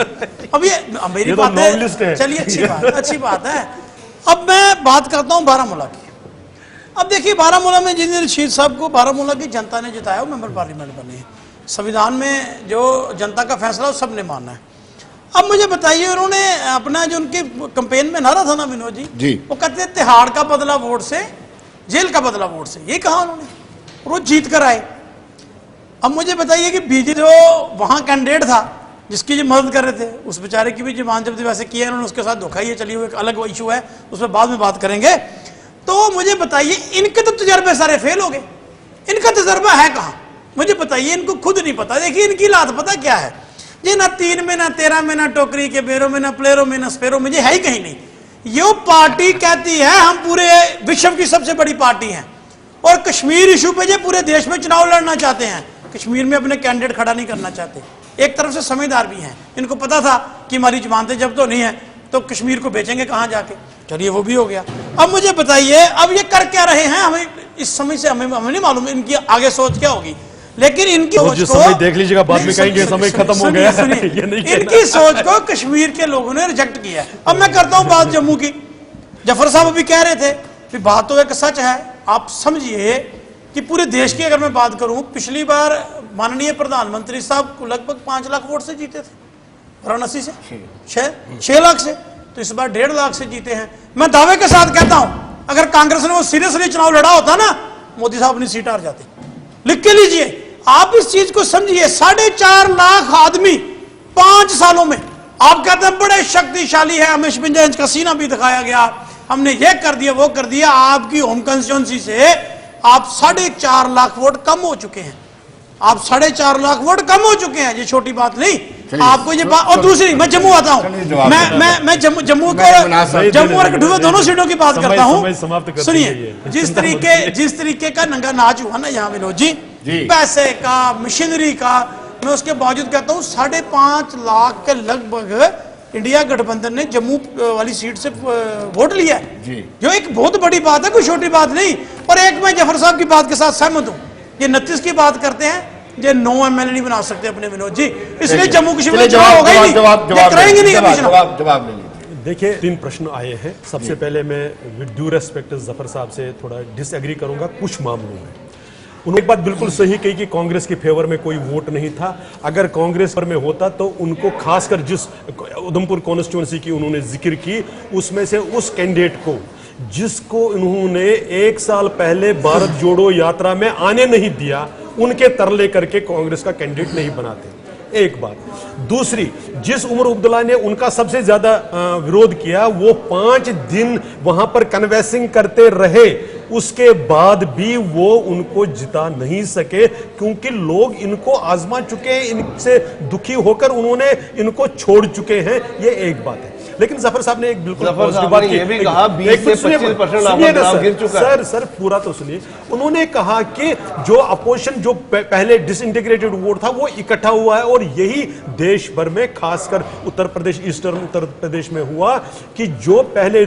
अब ये मेरी बात है, चलिए अच्छी बात है। अब मैं बात करता हूँ बारामूला की। अब देखिए, बारामूला में इंजीनियर रशीद साहब को बारामूला की जनता ने जिताया, वो मेंबर पार्लियामेंट बने हैं। संविधान में जो जनता का फैसला वो सबने माना है। अब मुझे बताइए, उन्होंने अपना जो उनके कैंपेन में नारा था ना विनोद जी। वो कहते हैं तिहाड़ का बदला वोट से, जेल का बदला वोट से, ये कहा उन्होंने, वो जीत कर आए। अब मुझे बताइए कि बीजेपी जो वहां कैंडिडेट था जिसकी जो मदद कर रहे थे, उस बेचारे की भी जबान जब्ती वैसे की है उन्होंने, उसके साथ धोखा ही चली हुई, एक अलग इशू है, उस पर बाद में बात करेंगे। तो मुझे बताइए, इनके तो तजर्बे सारे फेल हो गए, इनका तजर्बा है कहाँ? मुझे बताइए, इनको खुद नहीं पता। देखिए इनकी लात पता क्या है, ये ना 3 में ना 13 में ना टोकरी के बेरों में ना प्लेरों में ना स्पेरों में, ये है ही कहीं नहीं। ये पार्टी कहती है हम पूरे विश्व की सबसे बड़ी पार्टी हैं और कश्मीर इशू पे ये पूरे देश में चुनाव लड़ना चाहते हैं, कश्मीर में अपने कैंडिडेट खड़ा नहीं करना चाहते। एक तरफ से समझदार भी हैं, इनको पता था कि हमारी जमानतें जब तो नहीं है तो कश्मीर को बेचेंगे कहाँ जाके, चलिए वो भी हो गया। अब मुझे बताइए, अब ये कर क्या रहे हैं, हमें इस समय से हमें नहीं मालूम इनकी आगे सोच क्या होगी, लेकिन इनकी सोच को समय देख लीजिएगा, बाद में कहेंगे समय खत्म हो गया। ये नहीं कहना। इनकी सोच को कश्मीर के लोगों ने रिजेक्ट किया है। अब मैं करता हूं बात जम्मू की। जफर साहब अभी कह रहे थे कि बात तो एक सच है, आप समझिए कि पूरे देश की अगर मैं बात करूं, पिछली बार माननीय प्रधानमंत्री साहब को लगभग 5 लाख वोट से जीते थे, वाराणसी से 6 लाख से, तो इस बार 1.5 लाख से जीते हैं। मैं दावे के साथ कहता हूं, अगर कांग्रेस ने वो सीरियसली चुनाव लड़ा होता ना, मोदी साहब अपनी सीट हार जाते। लिख के लीजिए, आप इस चीज को समझिए, 4.5 लाख आदमी 5 सालों में, आप कहते हैं बड़े शक्तिशाली है, हमें शिवंजा इंच का सीना भी दिखाया गया, हमने ये कर दिया वो कर दिया। आपकी होम कंस्टिट्यूंसी से आप 4.5 लाख वोट कम हो चुके हैं, आप 4.5 लाख वोट कम हो चुके हैं, ये छोटी बात नहीं। आपको ये बात, और दूसरी, मैं जम्मू आता हूं, मैं जम्मू और कठुआ दोनों सीटों की बात करता हूं। सुनिए, जिस तरीके का नंगा नाच हुआ ना यहाँ विनोद जी, पैसे का, मशीनरी का, मैं उसके बावजूद कहता हूं 5.5 लाख के लगभग इंडिया गठबंधन ने जम्मू वाली सीट से वोट लिया है, जो एक बहुत बड़ी बात है, कोई छोटी बात नहीं। और एक मैं जफर साहब की बात के साथ सहमत हूं, ये 29 की बात करते हैं, ये 9 MLA नहीं बना सकते अपने विनोद जी, इसलिए जम्मू कश्मीर में चुनाव होगा ही नहीं, ये करेंगे नहीं कभी चुनाव। जवाब ले लीजिए। देखिए 3 प्रश्न आए हैं। सबसे पहले मैं विद ड्यू रेस्पेक्ट जफर साहब से थोड़ा डिसएग्री करूंगा कुछ मामलों में। उन्होंने एक बात बिल्कुल सही कही कि कांग्रेस के फेवर में कोई वोट नहीं था। अगर कांग्रेस पर में होता तो उनको, खासकर जिस उधमपुर कॉन्स्टिट्यूंसी की उन्होंने जिक्र की, उसमें से उस कैंडिडेट को जिसको उन्होंने 1 साल पहले भारत जोड़ो यात्रा में आने नहीं दिया, उनके तरले करके कांग्रेस का कैंडिडेट नहीं बनाते। एक बात। दूसरी, जिस उमर अब्दुल्ला ने उनका सबसे ज्यादा विरोध किया, वो 5 दिन वहां पर कन्वेंसिंग करते रहे, उसके बाद भी वो उनको जिता नहीं सके, क्योंकि लोग इनको आजमा चुके हैं, इनसे दुखी होकर उन्होंने इनको छोड़ चुके हैं। ये एक बात है। लेकिन जफर साहब ने एक बिल्कुल पॉजिटिव बात की, ये भी कहा 20 से 25% गिर चुका है। सर पूरा तो सुनिए। उन्होंने कहा कि जो अपोजिशन, जो पहले डिसइंटीग्रेटेड वोट था, वो इकट्ठा हुआ है, और यही देश भर में, खासकर उत्तर प्रदेश, ईस्टर्न उत्तर प्रदेश में हुआ कि जो पहले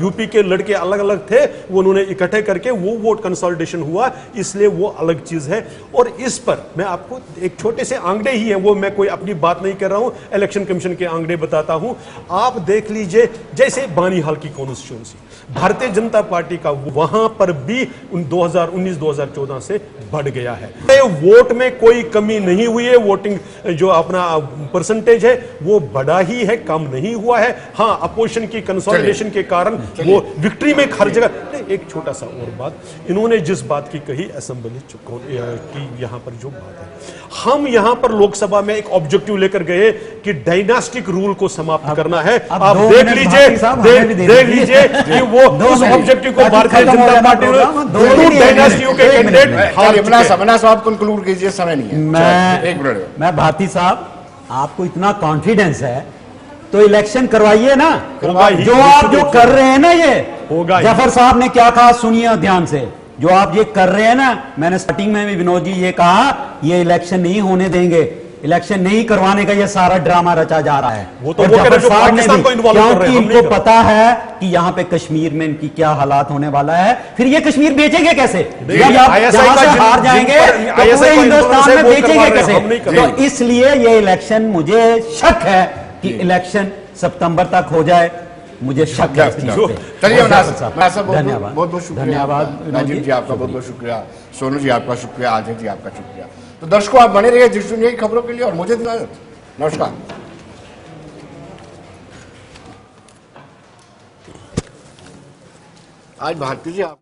यूपी के लड़के अलग अलग थे, वो उन्होंने इकट्ठे करके वो वोट कंसोलिडेशन हुआ, इसलिए वो अलग चीज है। और इस पर मैं आपको एक छोटे से आंकड़े ही हैं, वो मैं कोई अपनी बात नहीं कर रहा हूं, इलेक्शन कमीशन के आंकड़े बताता हूं। आप देख लीजिए, जैसे बानीहाल की कॉन्स्टिट्यूंसी, भारतीय जनता पार्टी का वहां पर भी 2019-2014 से बढ़ गया है। वोट में कोई कमी नहीं हुई है, वोटिंग जो अपना परसेंटेज है वो बढ़ा ही है, कम नहीं हुआ है। हाँ, अपोजिशन की कंसोलिडेशन के कारण वो विक्ट्री में हर जगह। एक छोटा सा और बात, इन्होंने जिस बात की कही असेंबली की, यहां पर जो बात है, हम यहां पर लोकसभा में एक ऑब्जेक्टिव लेकर गए कि डायनास्टिक रूल को समाप्त करना है। आप देख लीजिए कि वो उस ऑब्जेक्टिव को भारतीय जनता पार्टी ने डायनास्टियों के कैंडिडेट साहब कंक्लूड कीजिए, समय नहीं है। एक मिनट। मैं भारती साहब, आपको इतना कॉन्फिडेंस है तो इलेक्शन करवाइए ना, जो आप जो कर रहे हैं ना, ये होगा। जफर साहब ने क्या कहा, सुनिए ध्यान से, जो आप ये कर रहे हैं ना, मैंने स्टार्टिंग में भी विनोद जी ये कहा, ये इलेक्शन नहीं होने देंगे, इलेक्शन नहीं करवाने का ये सारा ड्रामा रचा जा रहा है। वो तो वो जफर साहब ने भी, क्योंकि इनको पता है कि यहाँ पे कश्मीर में इनकी क्या हालात होने वाला है, फिर ये कश्मीर बेचेंगे कैसे? जब आप यहाँ से हार जाएंगे तो पूरे हिंदुस्तान में बेचेंगे कैसे? तो इसलिए ये इलेक्शन, मुझे शक है कि इलेक्शन सितंबर तक हो जाए, मुझे शक है। चलिए धन्यवाद, बहुत बहुत शुक्रिया। धन्यवाद राजीव जी, आपका बहुत बहुत शुक्रिया। सोनू जी आपका शुक्रिया। आजय जी आपका शुक्रिया। तो दर्शकों, आप बने रहिए जिस दुनिया की खबरों के लिए, और मुझे इजाजत। नमस्कार। आज भारती जी आप